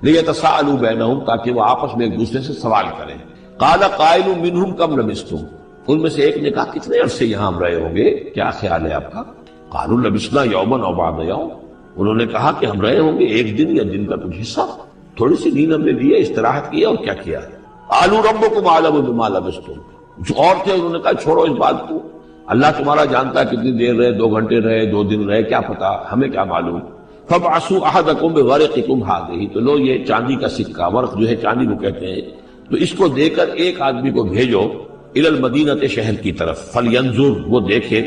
لِيَتَسَاءَلُوا بَيْنَهُمْ، تاکہ وہ آپس میں ایک دوسرے سے سوال کریں۔ قَالَ قَائِلٌ مِّنْهُمْ كَمْ لَبِثْتُمْ، ان میں سے ایک نے کہا کتنے عرصے یہاں ہم رہے ہوں گے، کیا خیال ہے آپ کا؟ قَالُوا لَبِثْنَا يَوْمًا أَوْ بَعْضَ يَوْمٍ، انہوں نے کہا کہ ہم رہے ہوں گے ایک دن یا دن کا کچھ حصہ، تھوڑی سی نیند ہم نے لی ہے، استراحت کی ہے، اور کیا کیا ہے۔ قَالُوا رَبُّكُمْ أَعْلَمُ بِمَا لَبِثْتُمْ، جو اور تھے انہوں نے کہا چھوڑو اس بات کو، اللہ تمہارا جانتا ہے کتنی دیر رہے، 2 گھنٹے رہے، 2 دن رہے، کیا پتا، ہمیں کیا معلوم۔ فَابْعَثُوا أَحَدَكُمْ بِوَرِقِكُمْ هَٰذِهِ، تو لو یہ چاندی کا سکہ، ورق جو ہے چاندی کو کہتے ہیں، تو اس کو دے کر ایک آدمی کو بھیجو إِلَى الْمَدِينَةِ، شہر کی طرف، فَلْيَنظُرْ، وہ دیکھے،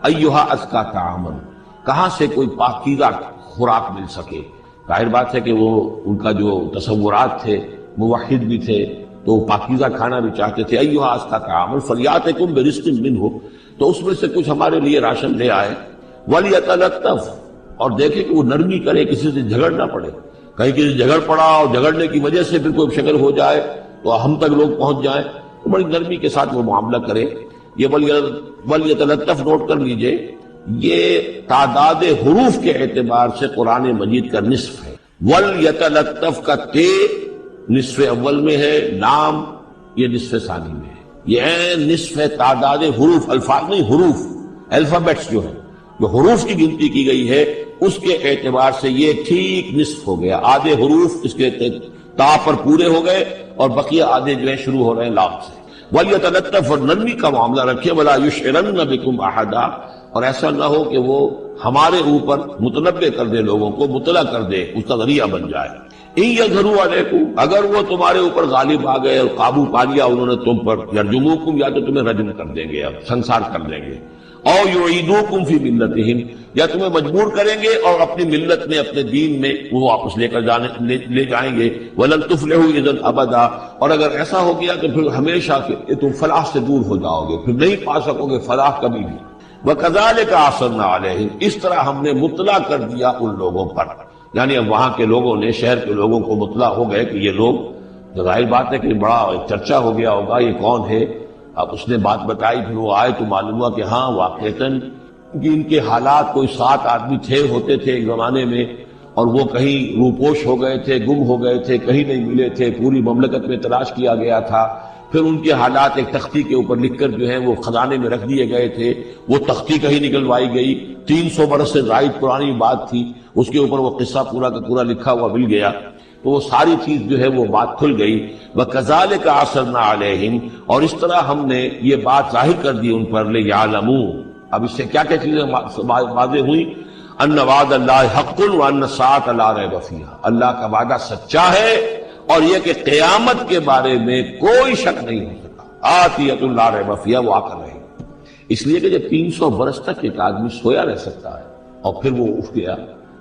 أَيُّهَا أَزْكَىٰ طَعَامًا، کہاں سے کوئی پاکیزہ خوراک مل سکے۔ ظاہر بات ہے کہ وہ ان کا جو تصورات تھے، موحد بھی تھے تو پاکیزہ کھانا بھی چاہتے تھے۔ أَيُّهَا أَزْكَىٰ طَعَامًا فَلْيَأْتِكُم بِرِزْقٍ مِّنْهُ، تو اس میں سے کچھ ہمارے لیے راشن لے آئے۔ وَلْيَتَلَطَّفْ، اور دیکھیں کہ وہ نرمی کرے، کسی سے جھگڑ نہ پڑے، کہیں کسی جھگڑ پڑا اور جھگڑنے کی وجہ سے پھر کوئی شکل ہو جائے تو ہم تک لوگ پہنچ جائیں، تو بڑی نرمی کے ساتھ وہ معاملہ کرے۔ یہ وَلْيَتَلَطَّفْ نوٹ کر لیجئے، یہ تعداد حروف کے اعتبار سے قرآن مجید کا نصف ہے۔ وَلْيَتَلَطَّفْ کا تے نصف اول میں ہے، لام یہ نصف ثانی میں ہے، یہ نصف ہے تعداد حروف، الفاظ نہیں، حروف، الفابیٹس جو ہیں، جو حروف کی گنتی کی گئی ہے اس کے اعتبار سے یہ ٹھیک نصف ہو گیا۔ آدھے حروف اس کے تا پر پورے ہو گئے اور بقیہ آدھے جو ہے شروع ہو رہے ہیں لام سے۔ وَلْيَتَلَطَّفْ، اور نرمی کا معاملہ رکھے، وَلَا يُشْعِرَنَّ بِكُمْ أَحَدًا، اور ایسا نہ ہو کہ وہ ہمارے اوپر متنبع کر دے، لوگوں کو مطلع کر دے، اس کا ذریعہ بن جائے۔ ان یظہروا علیکم، اگر وہ تمہارے اوپر غالب آ گئے اور قابو پا لیا انہوں نے تم پر، یرجموکم، یا تو تمہیں رجم کر دیں گے، اب سنسار کر دیں گے، او یعیدوکم فی ملتہم، یا تمہیں مجبور کریں گے اور اپنی ملت میں، اپنے دین میں وہ واپس لے جائیں گے، ولن تفلحوا اذا ابدا، اور اگر ایسا ہو گیا تو پھر ہمیشہ کے تم فلاح سے دور ہو جاؤ گے، پھر نہیں پا سکو گے فلاح کبھی بھی۔ وَكَذَلِكَ أَعْثَرْنَا عَلَيْهِمْ، اس طرح ہم نے مطلع کر دیا ان لوگوں پر، یعنی اب وہاں کے لوگوں نے، شہر کے لوگوں کو مطلع ہو گئے کہ یہ لوگ، ظاہر بات ہے کہ بڑا چرچا ہو گیا ہوگا یہ کون ہے۔ اب اس نے بات بتائی، پھر وہ آئے تو معلوم ہوا کہ ہاں واقعتاً ان کے حالات، کوئی 7 آدمی ہوتے تھے ایک زمانے میں، اور وہ کہیں روپوش ہو گئے تھے، گم ہو گئے تھے، کہیں نہیں ملے تھے، پوری مملکت میں تلاش کیا گیا تھا، پھر ان کے حالات ایک تختی کے اوپر لکھ کر جو ہے وہ خزانے میں رکھ دیے گئے تھے، وہ تختی کہیں نکلوائی گئی، 300 برس سے زائد پرانی بات تھی، اس کے اوپر وہ قصہ پورا کا پورا لکھا ہوا مل گیا، تو وہ ساری چیز جو ہے وہ بات کھل گئی۔ وَكَذَلِكَ أَعْثَرْنَا عَلَيْهِمْ، اور اس طرح ہم نے یہ بات ظاہر کر دی ان پر، لِيَعْلَمُوا، اب اس سے کیا کیا چیزیں واضح ہوئی، أَنَّ وَعْدَ اللَّهِ حَقٌّ وَأَنَّ السَّاعَةَ لَا رَيْبَ فِيهَا، اللہ کا وعدہ سچا ہے اور یہ کہ قیامت کے بارے میں کوئی شک نہیں ہو سکا، آتیۃ لا ریب فیہا، وہ آ کر رہے گی۔ اس لیے کہ جب 300 برس تک ایک آدمی سویا رہ سکتا ہے اور پھر وہ اٹھ گیا،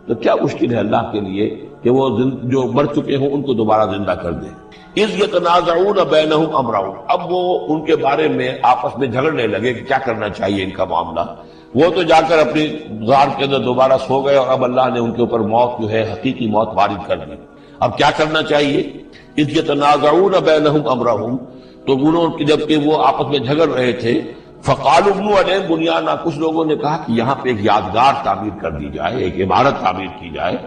تو کیا مشکل ہے اللہ کے لیے کہ وہ جو مر چکے ہوں ان کو دوبارہ زندہ کر دے۔ اذ یتنازعون بینہم امرہم، اب وہ ان کے بارے میں آپس میں جھگڑنے لگے کہ کیا کرنا چاہیے ان کا معاملہ، وہ تو جا کر اپنی غار کے اندر دوبارہ سو گئے اور اب اللہ نے ان کے اوپر موت جو ہے حقیقی موت وارد کر دی، اب کیا کرنا چاہیے۔ اذ یتنازعون بینہم امرہم، تو انہوں جبکہ وہ آپس میں جھگڑ رہے تھے، فقالوا ابنوا علیہم بنیانا، کچھ لوگوں نے کہا کہ یہاں پہ ایک یادگار تعمیر کر دی جائے، ایک عمارت تعمیر کی جائے،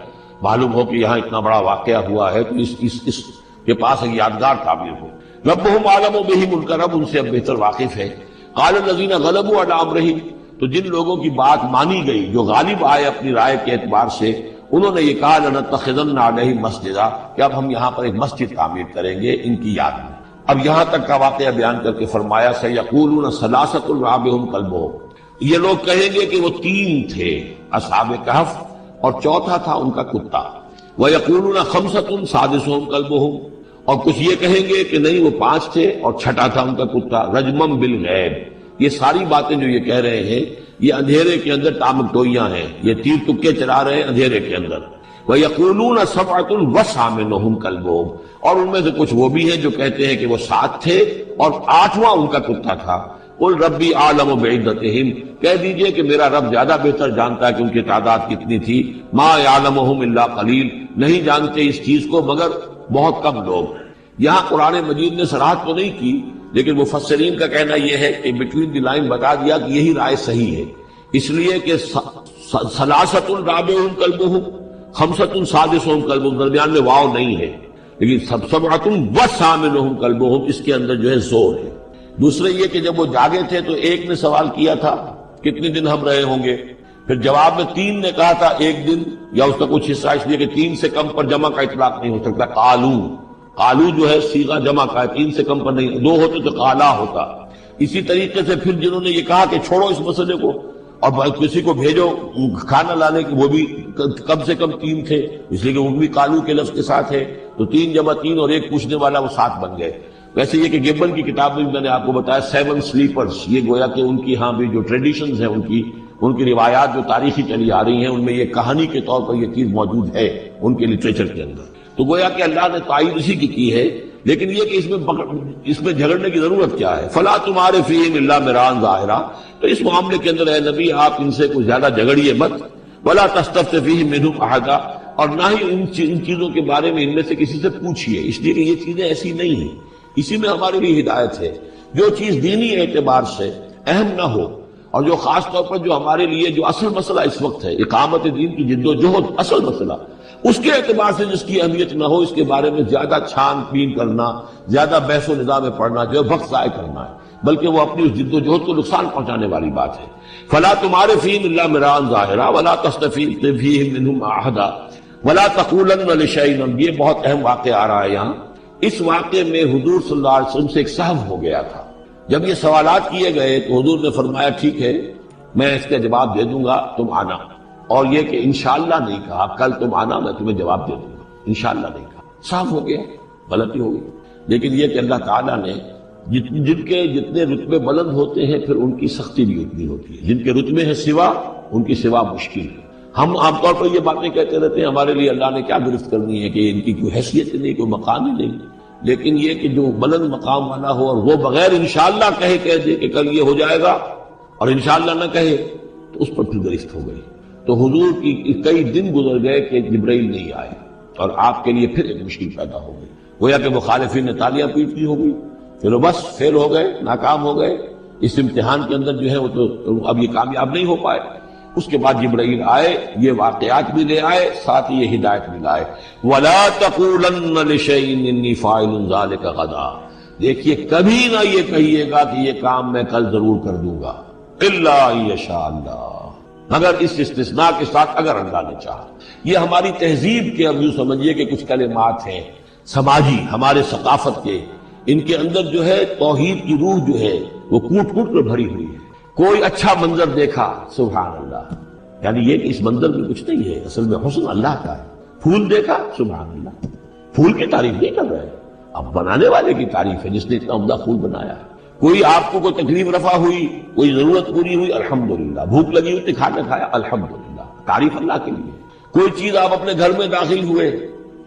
معلوم ہو کہ یہاں اتنا بڑا واقعہ ہوا ہے تو اس کے پاس ایک یادگار تعمیر ہو۔ ربہم اعلم بہم، ان کا رب ان سے اب بہتر واقف ہے۔ قال الذین غلبوا علی امرہم، تو جن لوگوں کی بات مانی گئی، جو غالب آئے اپنی رائے کے اعتبار سے، انہوں نے یہ کہا لنتخذن علیہم مسجدا، کہ اب ہم یہاں پر ایک مسجد تعمیر کریں گے ان کی یاد میں۔ اب یہاں تک کا واقعہ بیان کر کے فرمایا سیقولون ثلاثۃ رابعہم کلبہم، یہ لوگ کہیں گے کہ وہ 3 تھے اصحاب کہف اور چوتھا تھا ان کا کتا، ویقولون خمسۃ سادسہم کلبہم، اور کچھ یہ کہیں گے کہ نہیں وہ 5 تھے اور چھٹا تھا ان کا کتا، رجمم بالغیب۔ یہ ساری باتیں جو یہ کہہ رہے ہیں یہ اندھیرے کے اندر ٹامک ٹوئیاں ہیں، یہ تیر تکے چلا رہے ہیں اندھیرے کے اندر۔ وَيَقُولُونَ سَبْعَةٌ وَثَامِنُهُمْ كَلْبُهُمْ، اور ان میں سے کچھ وہ بھی ہیں جو کہتے ہیں کہ وہ 7 تھے اور 8واں ان کا کتا تھا۔ قُلْ رَبِّي أَعْلَمُ بِعِدَّتِهِمْ، کہہ دیجئے کہ میرا رب زیادہ بہتر جانتا ہے کہ ان کی تعداد کتنی تھی، مَا يَعْلَمُهُمْ إِلَّا قَلِيلٌ، نہیں جانتے اس چیز کو مگر بہت کم لوگ۔ یہاں قرآن مجید نے صراحت تو نہیں کی، لیکن مفسرین کا کہنا یہ ہے کہ بٹوین دی لائن بتا دیا کہ یہی رائے صحیح ہے، اس لیے کہ ثلاثۃ رابعہم کلبہم، خمسۃ سادسہم کلبہم، درمیان میں واو نہیں ہے، لیکن سبعۃ وثامنہم کلبہم اس کے اندر جو ہے زور ہے۔ دوسرے یہ کہ جب وہ جاگے تھے تو ایک نے سوال کیا تھا کتنے دن ہم رہے ہوں گے، پھر جواب میں 3 نے کہا تھا 1 دن، یا اس کا کچھ حصہ، اس لیے کہ 3 سے کم پر جمع کا اطلاق نہیں ہو سکتا۔ قالو جو ہے صیغہ جمع کا ہے، 3 سے کم پر نہیں، 2 ہوتے تو قالا ہوتا۔ اسی طریقے سے پھر جنہوں نے یہ کہا کہ چھوڑو اس مسئلے کو اور کسی کو بھیجو کھانا لانے کی، وہ بھی کم سے کم 3 تھے، اس لیے کہ وہ بھی قالو کے لفظ کے ساتھ ہے، تو 3 جمع 3 اور ایک پوچھنے والا، وہ 7 بن گئے۔ ویسے یہ کہ گبن کی کتاب میں میں نے آپ کو بتایا 7 سلیپرز، یہ گویا کہ ان کی ہاں بھی جو ٹریڈیشنز ہیں، ان کی روایات جو تاریخی چلی آ رہی ہیں، ان میں یہ کہانی کے طور پر یہ چیز موجود ہے ان کے لٹریچر کے اندر، تو گویا کہ اللہ نے تائید اسی کی ہے۔ لیکن یہ کہ اس میں جھگڑنے کی ضرورت کیا ہے، فلا تمہارے فیہم الا مران ظاہرا، تو اس معاملے کے اندر اے نبی آپ ان سے کچھ زیادہ جھگڑیے مت، ولا تستفت فیہم منہم احدا، اور نہ ہی ان چیزوں کے بارے میں ان میں سے کسی سے پوچھیے، اس لیے کہ یہ چیزیں ایسی نہیں ہیں، اسی میں ہمارے لیے ہدایت ہے۔ جو چیز دینی اعتبار سے اہم نہ ہو، اور جو خاص طور پر جو ہمارے لیے جو اصل مسئلہ اس وقت ہے، اقامت دین کی جد و جہد اصل مسئلہ، اس کے اعتبار سے جس کی اہمیت نہ ہو، اس کے بارے میں زیادہ چھان بین کرنا، زیادہ بحث و نظام میں پڑھنا جو ہے وقت ضائع کرنا ہے، بلکہ وہ اپنی اس جد و جہد کو نقصان پہنچانے والی بات ہے۔ فلا تمہارے فیہم الا مران ظاہرا ولا تستفت فیہم منہم احدا ولا تقولن لشیء، یہ بہت اہم واقعہ آ رہا ہے یہاں۔ اس واقعے میں حضور صلی اللہ علیہ وسلم سے ایک سہو ہو گیا تھا، جب یہ سوالات کیے گئے تو حضور نے فرمایا ٹھیک ہے میں اس کا جواب دے دوں گا، تم آنا، اور یہ کہ انشاءاللہ نہیں کہا، کل تم آنا میں تمہیں جواب دے دوں گا۔ انشاءاللہ نہیں کہا، صاف ہو گیا، غلطی ہو گئی۔ لیکن یہ کہ اللہ تعالیٰ نے جن کے جتنے رتبے بلند ہوتے ہیں پھر ان کی سختی بھی اتنی ہوتی ہے، جن کے رتبے ہیں سوا ان کی سوا مشکل ہے۔ ہم عام طور پر یہ باتیں کہتے رہتے ہیں ہمارے لیے اللہ نے کیا گرفت کرنی ہے کہ ان کی کوئی حیثیت نہیں، کوئی مقام ہی نہیں، لیکن یہ کہ جو بلند مقام والا ہو اور وہ بغیر انشاءاللہ کہہ دے کہ کل یہ ہو جائے گا اور انشاءاللہ نہ کہے تو اس پر پھر گرفت ہو گئی۔ تو حضور کی کئی دن گزر گئے کہ جبرائیل نہیں آئے اور آپ کے لیے پھر ایک مشکل پیدا ہو گئی، گویا کہ مخالفین نے تالیاں پیٹ لی ہو گئی، پھر بس فیل ہو گئے، ناکام ہو گئے اس امتحان کے اندر جو ہے وہ تو اب یہ کامیاب نہیں ہو پائے۔ اس کے بعد جبرائیل آئے، یہ واقعات بھی لے آئے، ساتھ ہی یہ ہدایت بھی لائے۔ وَلَا تَقُولَنَّ لِشَيْءٍ إِنِّي فَاعِلٌ ذَلِكَ غَدًا، دیکھیے کبھی نہ یہ کہیے گا کہ یہ کام میں کل ضرور کر دوں گا، إِلَّا إِن يَشَاءَ اللَّهُ، مگر اس استثناء کے ساتھ اگر اللہ نے چاہا۔ یہ ہماری تہذیب کے اب یوں سمجھیے کہ کچھ کلمات ہیں سماجی، ہمارے ثقافت کے، ان کے اندر جو ہے توحید کی روح جو ہے وہ کوٹ کوٹ کر بھری ہوئی ہے۔ کوئی اچھا منظر دیکھا، سبحان اللہ، یعنی یہ کہ اس منظر میں کچھ نہیں ہے، اصل میں حسن اللہ کا ہے۔ پھول دیکھا، سبحان اللہ، پھول کی تعریف نہیں کر رہے، اب بنانے والے کی تعریف ہے جس نے اتنا عمدہ پھول بنایا ہے۔ کوئی آپ کو کوئی تکلیف رفع ہوئی، کوئی ضرورت پوری ہوئی، الحمدللہ، بھوک لگی ہوئی تو کھانا کھایا، الحمدللہ، تعریف اللہ کے لیے۔ کوئی چیز آپ اپنے گھر میں داخل ہوئے،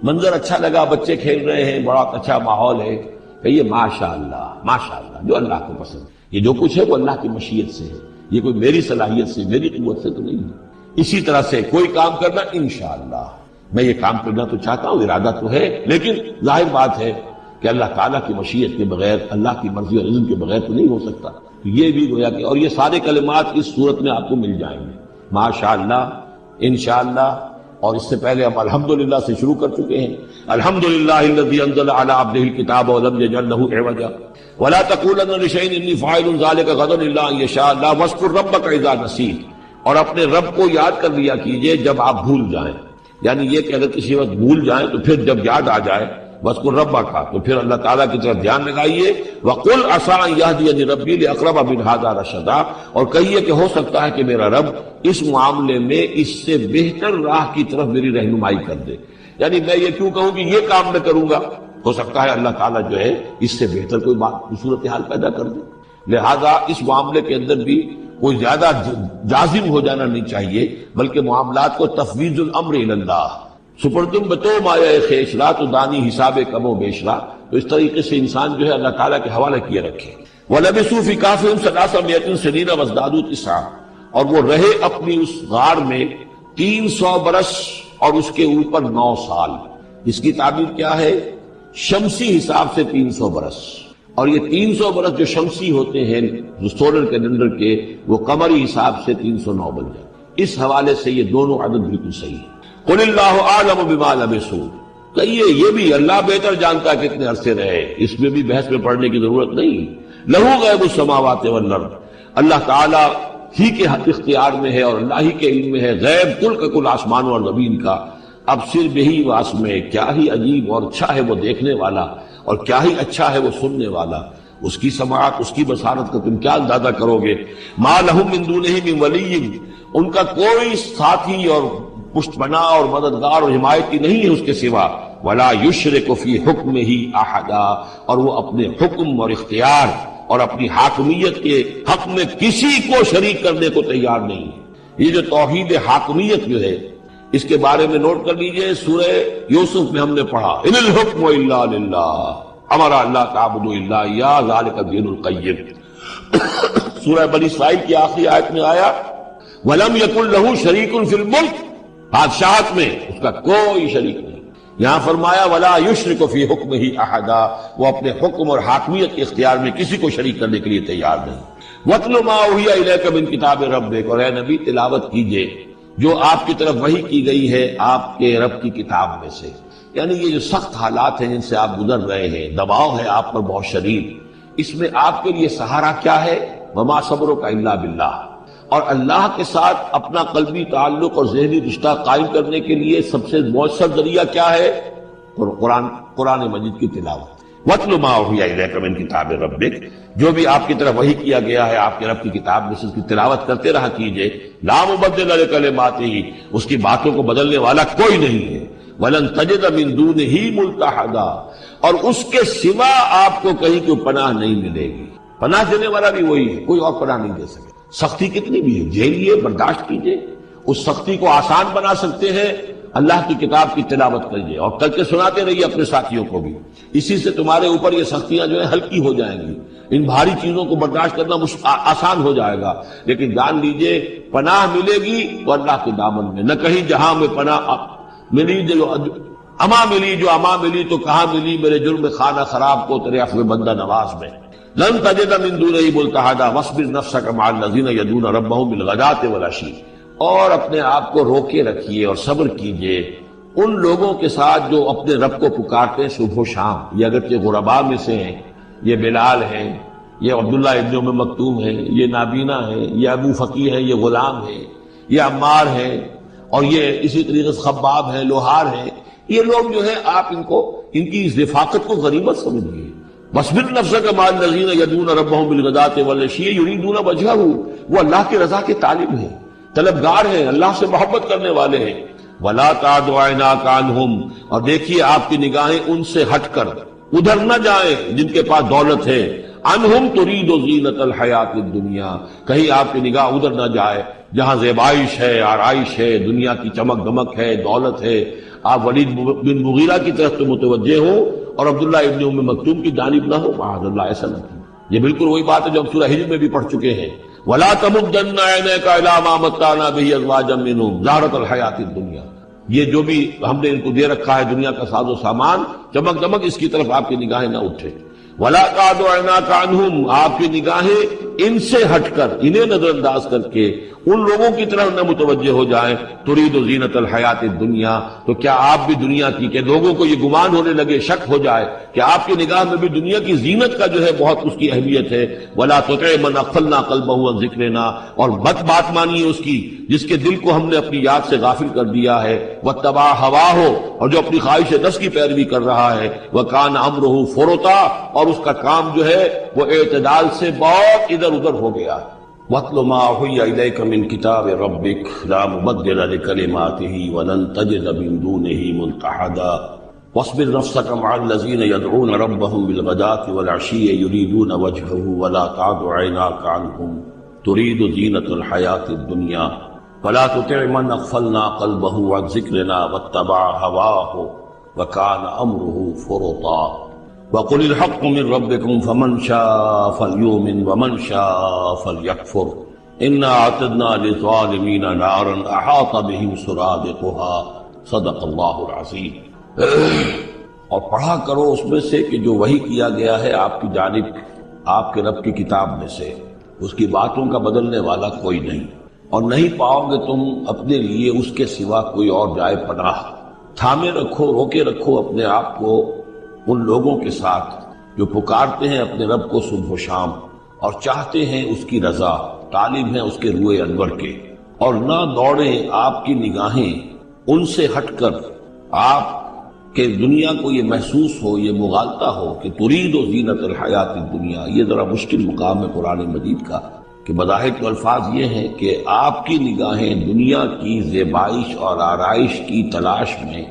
منظر اچھا لگا، بچے کھیل رہے ہیں، بڑا اچھا ماحول ہے، کہیے ماشاءاللہ ماشاءاللہ، جو اللہ کو پسند۔ یہ جو کچھ ہے وہ اللہ کی مشیت سے ہے، یہ کوئی میری صلاحیت سے، میری قوت سے تو نہیں ہے۔ اسی طرح سے کوئی کام کرنا، انشاءاللہ میں یہ کام کرنا تو چاہتا ہوں، ارادہ تو ہے، لیکن ظاہر بات ہے کہ اللہ تعالیٰ کی مشیت کے بغیر، اللہ کی مرضی اور اذن کے بغیر تو نہیں ہو سکتا۔ تو یہ بھی گویا کہ، اور یہ سارے کلمات اس صورت میں آپ کو مل جائیں گے، ماشاءاللہ، انشاءاللہ، اور اس سے پہلے ہم الحمدللہ سے شروع کر چکے ہیں۔ الحمدللہ الذی انزل علی عبدہ الکتاب ولم یجعل لہ عوجا ولا تقولن لشیء انی فاعل ذلک غدا الا ان یشاء اللہ واذکر ربک اذا نسیت، اور اپنے رب کو یاد کر لیا کیجئے جب آپ بھول جائیں، یعنی یہ کہ اگر کسی وقت بھول جائیں تو پھر جب یاد آ جائے واذکر ربک، تو پھر اللہ تعالیٰ کی طرف دھیان لگائیے۔ وقل عسیٰ ان یہدینی ربی لاقرب من ھذا رشدا، اور کہیے کہ ہو سکتا ہے کہ میرا رب اس معاملے میں اس سے بہتر راہ کی طرف میری رہنمائی کر دے، یعنی میں یہ کیوں کہوں کہ یہ کام میں کروں گا، ہو سکتا ہے اللہ تعالیٰ جو ہے اس سے بہتر کوئی بات، صورتحال پیدا کر دے۔ لہذا اس معاملے کے اندر بھی کوئی زیادہ جازم ہو جانا نہیں چاہیے، بلکہ معاملات کو تفویض الامر الی اللہ، سپردم بتو مایا خیشرا تو دانی حساب کم و بیشرا، تو اس طریقے سے انسان جو ہے اللہ تعالیٰ کے حوالے کیے رکھے۔ وَلَبِثُوا فِي كَهْفِهِمْ ثَلَاثَ مِائَةٍ سِنِينَ وَازْدَادُوا تِسْعًا، اور وہ رہے اپنی اس غار میں 300 برس اور اس کے اوپر 9 سال۔ اس کی تعبیر کیا ہے؟ شمسی حساب سے 300 برس، اور یہ 300 برس جو شمسی ہوتے ہیں جو سولر کیلنڈر کے، وہ قمری حساب سے 309 بن جائے۔ اس حوالے سے یہ دونوں عدد بالکل صحیح ہے۔ قل اللہ اعلم بما لبثوا، کہیے یہ بھی اللہ بہتر جانتا ہے کتنے عرصے رہے، اس میں بھی بحث میں پڑھنے کی ضرورت نہیں۔ لہو غیب السماوات والارض، اللہ تعالیٰ ہی کے اختیار میں ہے اور اللہ ہی کے علم میں ہے غیب کل کا کل آسمانوں اور زمین کا۔ اب صرف یہی واسمے، کیا ہی عجیب اور اچھا ہے وہ دیکھنے والا، اور کیا ہی اچھا ہے وہ سننے والا، اس کی سماعت، اس کی بصارت کا تم کیا اندازہ کرو گے۔ ما لہم من دونہ من ولی، ان کا کوئی ساتھی اور پشت پناہ اور مددگار اور حمایتی نہیں ہے اس کے سوا۔ ولا یشرک فی حکمہ احدا، اور وہ اپنے حکم اور اختیار اور اپنی حاکمیت کے حق میں کسی کو شریک کرنے کو تیار نہیں ہے۔ یہ جو توحید حاکمیت جو ہے، اس کے بارے میں نوٹ کر لیجئے، سورہ یوسف میں ہم نے پڑھا ان الحکم الا للہ امر اللہ تعبدوا الا ایاہ ذلک الدین القیم۔ سورہ بنی اسرائیل کی آخری آیت میں آیا ولم یکن لہ شریک فی الملک، بادشاہت میں اس کا کوئی شریک نہیں۔ یہاں فرمایا ولا یشرک فی حکمہ احدا، وہ اپنے حکم اور حاکمیت کے اختیار میں کسی کو شریک کرنے کے لیے تیار نہیں۔ وَاتْلُ مَا أُوحِیَ إِلَیْکَ مِن کتاب ربک، اور اے نبی تلاوت کیجئے جو آپ کی طرف وحی کی گئی ہے آپ کے رب کی کتاب میں سے۔ یعنی یہ جو سخت حالات ہیں جن سے آپ گزر رہے ہیں، دباؤ ہے آپ پر بہت شدید، اس میں آپ کے لیے سہارا کیا ہے؟ وَمَا صَبْرُکَ إِلَّا بِاللَّهِ، اور اللہ کے ساتھ اپنا قلبی تعلق اور ذہنی رشتہ قائم کرنے کے لیے سب سے مؤثر ذریعہ کیا ہے؟ قرآن مجید کی تلاوت۔ وَاتْلُ مَا أُوحِیَ إِلَیْکَ مِن کتاب ربک، جو بھی آپ کی طرف وحی کیا گیا ہے آپ کے رب کی کتاب میں سے، اس کی تلاوت کرتے رہا کیجئے۔ لا مبدل لکلماتہ، اس کی باتوں کو بدلنے والا کوئی نہیں ہے۔ وَلَن تَجِدَ مِن دُونِهِ مُلْتَحَدًا، اور اس کے سوا آپ کو کہیں کوئی پناہ نہیں ملے گی۔ پناہ دینے والا بھی وہی ہے، کوئی اور پناہ نہیں دے سکے۔ سختی کتنی بھی ہے، جھیلیے، برداشت کیجیے، اس سختی کو آسان بنا سکتے ہیں، اللہ کی کتاب کی تلاوت کریے اور کر کے سناتے رہیے اپنے ساتھیوں کو بھی، اسی سے تمہارے اوپر یہ سختیاں جو ہیں ہلکی ہو جائیں گی، ان بھاری چیزوں کو برداشت کرنا آسان ہو جائے گا۔ لیکن جان لیجئے پناہ ملے گی تو اللہ کے دامن میں، نہ کہیں جہاں میں پناہ ملی جو اما ملی تو کہاں ملی میرے جرم خانہ خراب کو تیرے عفو بندہ نواز میں۔ لن تجد من دونہ ملتحدا واصبر نفسک مع الذین یدعون ربهم بالغداة والعشی، اور اپنے آپ کو روکے رکھیے اور صبر کیجئے ان لوگوں کے ساتھ جو اپنے رب کو پکارتے ہیں صبح و شام۔ یہ اگرچہ غرباء میں سے ہیں، یہ بلال ہیں، یہ عبداللہ ابن ام مکتوم ہیں، یہ نابینا ہیں، یہ ابو فقی ہیں، یہ غلام ہیں، یہ عمار ہیں، اور یہ اسی طریقے سے خباب ہیں، لوہار ہیں۔ یہ لوگ جو ہے آپ ان کی اس رفاقت کو غنیمت سمجھیے۔ وَاصْبِرْ نَفْسَكَ مَعَ الَّذِينَ يَدْعُونَ رَبَّهُمْ بِالْغَدَاةِ وَالْعَشِيِّ يُرِيدُونَ وَجْهَهُ، وہ اللہ کی رضا کے طالب ہیں، طلبگار ہیں، اللہ سے محبت کرنے والے ہیں۔ وَلَا تَعْدُ عَيْنَاكَ عَنْهُمْ، اور دیکھیے آپ کی نگاہیں ان سے ہٹ کر ادھر نہ جائیں جن کے پاس دولت ہے۔ عنہم ترید زینت الحیات الدنیا، کہیں آپ کی نگاہ ادھر نہ جائے جہاں زیبائش ہے، آرائش ہے، دنیا کی چمک دمک ہے، دولت ہے۔ آپ ولید بن مغیرہ کی طرف تو متوجہ ہوں اور عبداللہ ابن ام مکتوم کی جانب نہ ہو، معاذ اللہ، ایسا نہ ہو۔ یہ بالکل وہی بات ہے جو ہم سورہ ہجر میں بھی پڑھ چکے ہیں، وَلَا تَمُدَّنَّ عَيْنَيْكَ إِلَىٰ مَا مَتَّعْنَا بِهِ أَزْوَاجًا مِّنْهُمْ زَهْرَةَ الْحَيَاةِ الدُّنْيا، یہ جو بھی ہم نے ان کو دے رکھا ہے دنیا کا ساز و سامان، چمک دمک، اس کی طرف آپ کی نگاہیں نہ اٹھے۔ وَلَا تَعْدُ عَيْنَاكَ عَنْهُمْ، آپ کی نگاہیں ان سے ہٹ کر، انہیں نظر انداز کر کے ان لوگوں کی طرف نہ متوجہ ہو جائیں۔ ترید زینت الحیات الدنیا، تو کیا آپ بھی دنیا کی، کہ لوگوں کو یہ گمان ہونے لگے، شک ہو جائے کہ آپ کی نگاہ میں بھی دنیا کی زینت کا جو ہے بہت اس کی اہمیت ہے۔ وَلَا تُطِعْ مَنْ أَغْفَلْنَا قَلْبَهُ عَنْ ذِكْرِنَا، اور بات مانیے اس کی جس کے دل کو ہم نے اپنی یاد سے غافل کر دیا ہے۔ وَاتَّبَعَ هَوَاهُ، اور جو اپنی خواہش نفس کی پیروی کر رہا ہے۔ وَكَانَ أَمْرُهُ فُرُطًا، اور اس کا کام جو ہے وہ اعتدال سے بہت ادھر ادھر ہو گیا۔ وَاتْلُ مَا أُوحِيَ إِلَيْكَ مِنْ كِتَابِ رَبِّكَ لَا مُبَدِّلَ لِكَلِمَاتِهِ وَلَن تَجِدَ مِن دُونِهِ مُلْتَحَدًا وَاصْبِرْ نَفْسَكَ مَعَ الَّذِينَ يَدْعُونَ رَبَّهُمْ بِالْغَدَاةِ وَالْعَشِيِّ يُرِيدُونَ وَجْهَهُ وَلَا تَعْدُ عَيْنَاكَ عَنْهُمْ تُرِيدُ زِينَةَ الْحَيَاةِ الدُّنْيَا وَلَا تُطِعْ مَنْ أَغْفَلْنَا قَلْبَهُ عَنْ ذِكْرِنَا وَاتَّبَعَ هَوَاهُ وَكَانَ أَمْرُهُ فُرُطًا وَقُلِ الْحَقُّ مِنْ رَبِّكُمْ فَمَنْ شَاءَ فَلْيُؤْمِنْ وَمَنْ شَاءَ فَلْيَكْفُرْ إِنَّا أَعْتَدْنَا لِلظَّالِمِينَ نَارًا أَحَاطَ بِهِمْ سُرَادِقُهَا صدق اللہ العظیم۔ اور پڑھا کرو اس میں سے کہ جو وحی کیا گیا ہے آپ کی جانب آپ کے رب کی کتاب میں سے، اس کی باتوں کا بدلنے والا کوئی نہیں، اور نہیں پاؤ گے تم اپنے لیے اس کے سوا کوئی اور جائے پناہ۔ تھامے رکھو، روکے رکھو اپنے آپ کو ان لوگوں کے ساتھ جو پکارتے ہیں اپنے رب کو صبح و شام اور چاہتے ہیں اس کی رضا، طالب ہیں اس کے روئے انور کے، اور نہ دوڑیں آپ کی نگاہیں ان سے ہٹ کر آپ کے دنیا کو یہ محسوس ہو، یہ مغالطہ ہو کہ ترید و زینت الحیات الدنیا۔ یہ ذرا مشکل مقام ہے قرآن مجید کا کہ بظاہر تو الفاظ یہ ہیں کہ آپ کی نگاہیں دنیا کی زیبائش اور آرائش کی تلاش میں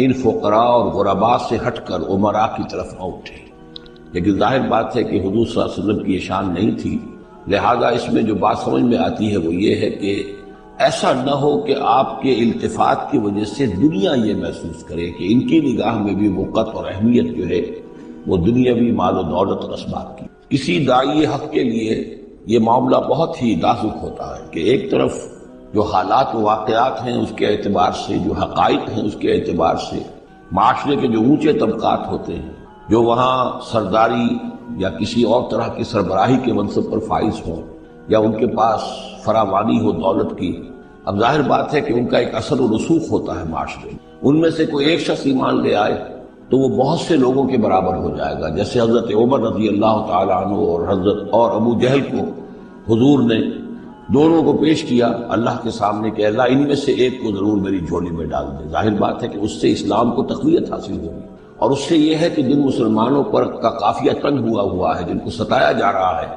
ان فقراء اور غرباء سے ہٹ کر امراء کی طرف نہ اٹھے۔ لیکن ظاہر بات ہے کہ حضور صلی اللہ علیہ وسلم کی یہ شان نہیں تھی، لہذا اس میں جو بات سمجھ میں آتی ہے وہ یہ ہے کہ ایسا نہ ہو کہ آپ کے التفات کی وجہ سے دنیا یہ محسوس کرے کہ ان کی نگاہ میں بھی وقت اور اہمیت جو ہے وہ دنیاوی مال و دولت اور اسباب کی۔ کسی داعی حق کے لیے یہ معاملہ بہت ہی نازک ہوتا ہے کہ ایک طرف جو حالات و واقعات ہیں اس کے اعتبار سے، جو حقائق ہیں اس کے اعتبار سے، معاشرے کے جو اونچے طبقات ہوتے ہیں جو وہاں سرداری یا کسی اور طرح کی سربراہی کے منصب پر فائز ہوں یا ان کے پاس فراوانی ہو دولت کی، اب ظاہر بات ہے کہ ان کا ایک اثر و رسوخ ہوتا ہے معاشرے میں۔ ان میں سے کوئی ایک شخص ایمان لے آئے تو وہ بہت سے لوگوں کے برابر ہو جائے گا، جیسے حضرت عمر رضی اللہ تعالیٰ عنہ اور ابو جہل کو حضور نے دونوں کو پیش کیا اللہ کے سامنے کہ اللہ ان میں سے ایک کو ضرور میری جھولی میں ڈال دے۔ ظاہر بات ہے کہ اس سے اسلام کو تقویت حاصل ہوگی، اور اس سے یہ ہے کہ جن مسلمانوں پر کا قافیہ تنگ ہوا ہے، جن کو ستایا جا رہا ہے،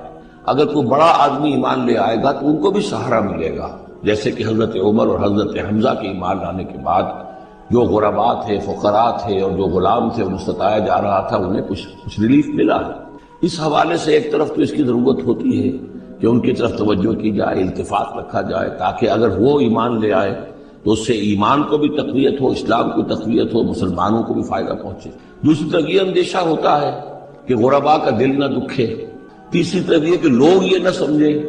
اگر کوئی بڑا آدمی ایمان لے آئے گا تو ان کو بھی سہارا ملے گا، جیسے کہ حضرت عمر اور حضرت حمزہ کے ایمان لانے کے بعد جو غربا تھے، فقراء تھے اور جو غلام تھے انہیں ستایا جا رہا تھا، انہیں کچھ ریلیف ملا ہے۔ اس حوالے سے ایک طرف تو اس کی ضرورت ہوتی ہے کہ ان کی طرف توجہ کی جائے، التفات رکھا جائے، تاکہ اگر وہ ایمان لے آئے تو اس سے ایمان کو بھی تقویت ہو، اسلام کو تقویت ہو، مسلمانوں کو بھی فائدہ پہنچے۔ دوسری طرف یہ اندیشہ ہوتا ہے کہ غربا کا دل نہ دکھے۔ تیسری طرف یہ کہ لوگ یہ نہ سمجھیں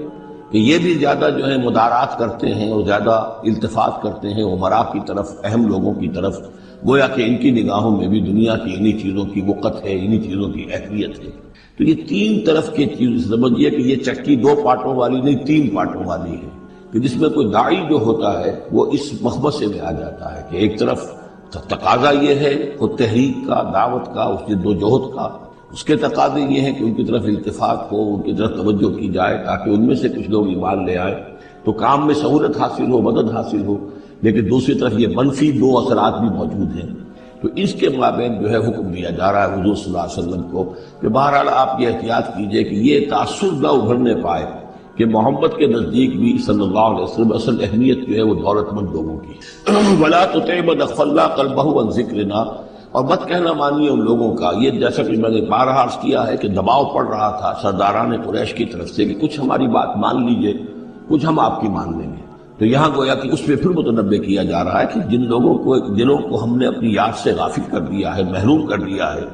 کہ یہ بھی زیادہ جو ہے مدارات کرتے ہیں اور زیادہ التفات کرتے ہیں عمراء کی طرف، اہم لوگوں کی طرف، گویا کہ ان کی نگاہوں میں بھی دنیا کی انہی چیزوں کی وقت ہے، انہی چیزوں کی اہمیت ہے۔ تو یہ تین طرف کی چیز سمجھیے کہ یہ چکی دو پارٹوں والی نہیں، تین پارٹوں والی ہے، کہ جس میں کوئی داعی جو ہوتا ہے وہ اس مخمصے میں آ جاتا ہے کہ ایک طرف تقاضا یہ ہے خود تحریک کا، دعوت کا، اس جد و جہد کا، اس کے تقاضے یہ ہیں کہ ان کی طرف التفات ہو، ان کی طرف توجہ کی جائے تاکہ ان میں سے کچھ لوگ ایمان لے آئے تو کام میں سہولت حاصل ہو، مدد حاصل ہو۔ لیکن دوسری طرف یہ منفی دو اثرات بھی موجود ہیں، تو اس کے مابین جو ہے حکم دیا جا رہا ہے حضور صلی اللہ علیہ وسلم کو کہ بہرحال آپ یہ احتیاط کیجئے کہ یہ تاثر نہ ابھرنے پائے کہ محمد کے نزدیک بھی صلی اللہ علیہ وسلم اصل اہمیت جو ہے وہ دولت مند لوگوں کی وَلَا تُطِعْ مَنْ أَغْفَلْنَا قَلْبَهُ عَنْ ذِكْرِنَا، اور مت کہنا مانیے ان لوگوں کا، یہ جیسا کہ میں نے بارہا عرض کیا ہے کہ دباؤ پڑ رہا تھا سرداران قریش کی طرف سے کہ کچھ ہماری بات مان لیجئے، کچھ ہم آپ کی مان لیں گے۔ تو یہاں گویا کہ اس پہ پھر متنبہ کیا جا رہا ہے کہ جن لوگوں کو دلوں کو ہم نے اپنی یاد سے غافل کر دیا ہے، محروم کر دیا ہے،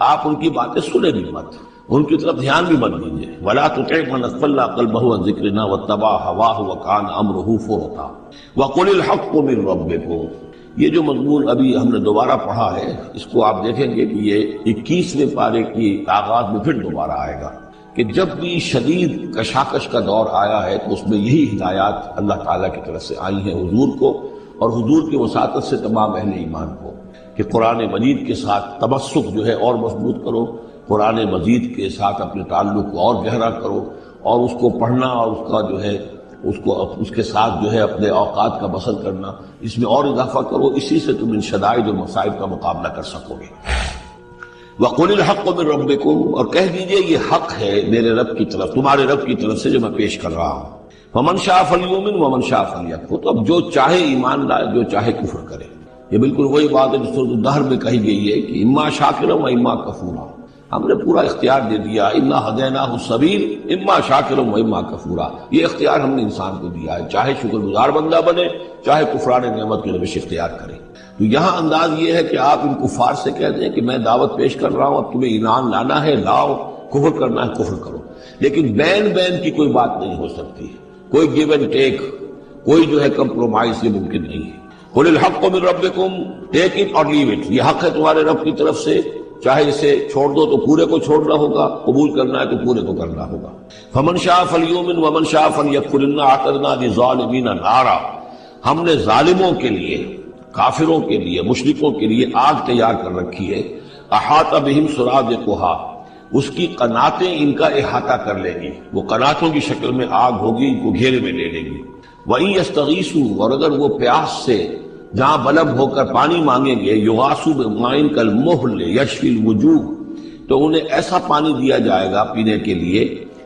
آپ ان کی باتیں سنیں بھی مت، ان کی طرف دھیان بھی مت دیجیے۔ وَلَا تُطِعْ مَنْ أَغْفَلْنَا قَلْبَهُ عَنْ ذِكْرِنَا وَاتَّبَعَ هَوَاهُ وَكَانَ أَمْرُهُ فُرُطًا وَقُلِ الْحَقُّ مِنْ رَبِّكُمْ۔ یہ جو مضمون ابھی ہم نے دوبارہ پڑھا ہے، اس کو آپ دیکھیں گے کہ یہ 21ویں پارے کی آغاز میں پھر دوبارہ آئے گا کہ جب بھی شدید کشاکش کا دور آیا ہے تو اس میں یہی ہدایات اللہ تعالیٰ کی طرف سے آئی ہیں حضور کو اور حضور کی وساطت سے تمام اہل ایمان کو کہ قرآن مجید کے ساتھ تمسک جو ہے اور مضبوط کرو، قرآن مجید کے ساتھ اپنے تعلق کو اور گہرا کرو، اور اس کو پڑھنا اور اس کا جو ہے اس کے ساتھ جو ہے اپنے اوقات کا بسر کرنا، اس میں اور اضافہ کرو، اسی سے تم ان شدائد اور مصائب کا مقابلہ کر سکو گے۔ وَقُلِ الْحَقُّ مِن رَبِّكُمْ، اور کہہ دیجئے یہ حق ہے میرے رب کی طرف، تمہارے رب کی طرف سے جو میں پیش کر رہا ہوں۔ فَمَنْ شَاءَ فَلْيُؤْمِنْ وَمَنْ شَاءَ فَلْيَكْفُرْ، تو اب جو چاہے ایمان لائے، جو چاہے کفر کرے۔ یہ بالکل وہی بات ہے جو سورۃ الدہر میں کہی گئی ہے کہ اما شاکرا و اما کفورا، ہم نے پورا اختیار دے دیا، انا ہدیناہ السبیل اما شاکرا و اما کفورا، یہ اختیار ہم نے انسان کو دیا ہے، چاہے شکر گزار بندہ بنے، چاہے کفران نعمت کی روش اختیار کرے۔ تو یہاں انداز یہ ہے کہ آپ ان کفار سے کہہ دیں کہ میں دعوت پیش کر رہا ہوں، اب تمہیں ایمان لانا ہے لاؤ، کفر کرنا ہے کفر کرو، لیکن بین کی کوئی بات نہیں ہو سکتی، کوئی گیو اینڈ ٹیک، کوئی جو ہے کمپرومائز یہ ممکن نہیں ہے۔ قُلِ الْحَقُّ مِن رَبِّكُمْ، ٹیک اٹ اور لیو اٹ، یہ حق ہے تمہارے رب کی طرف سے، چاہے اسے چھوڑ دو تو پورے کو چھوڑنا ہوگا، قبول کرنا ہے تو پورے کو کرنا ہوگا۔ فَمَنْ شَاءَ فَلْيُؤْمِنْ وَمَنْ شَاءَ فَلْيَكْفُرْ إِنَّا أَعْتَدْنَا لِلظَّالِمِينَ نَارًا، ہم نے ظالموں کے لیے، کافروں کے لیے، مشرکوں کے لیے آگ تیار کر رکھی ہے، احاطہ بہم سرادقها، اس کی قناتیں ان کا احاطہ کر لیں گی، وہ قناتوں کی شکل میں آگ ہوگی، ان کو گھیرے میں لے لیں گی۔ وَإِن يَسْتَغِيثُوا، اور اگر وہ پیاس سے جہاں بلب ہو کر پانی مانگیں گے، یغاثوا بماء کالمہل یشفی الوجوہ، تو انہیں ایسا پانی دیا جائے گا پینے کے لیے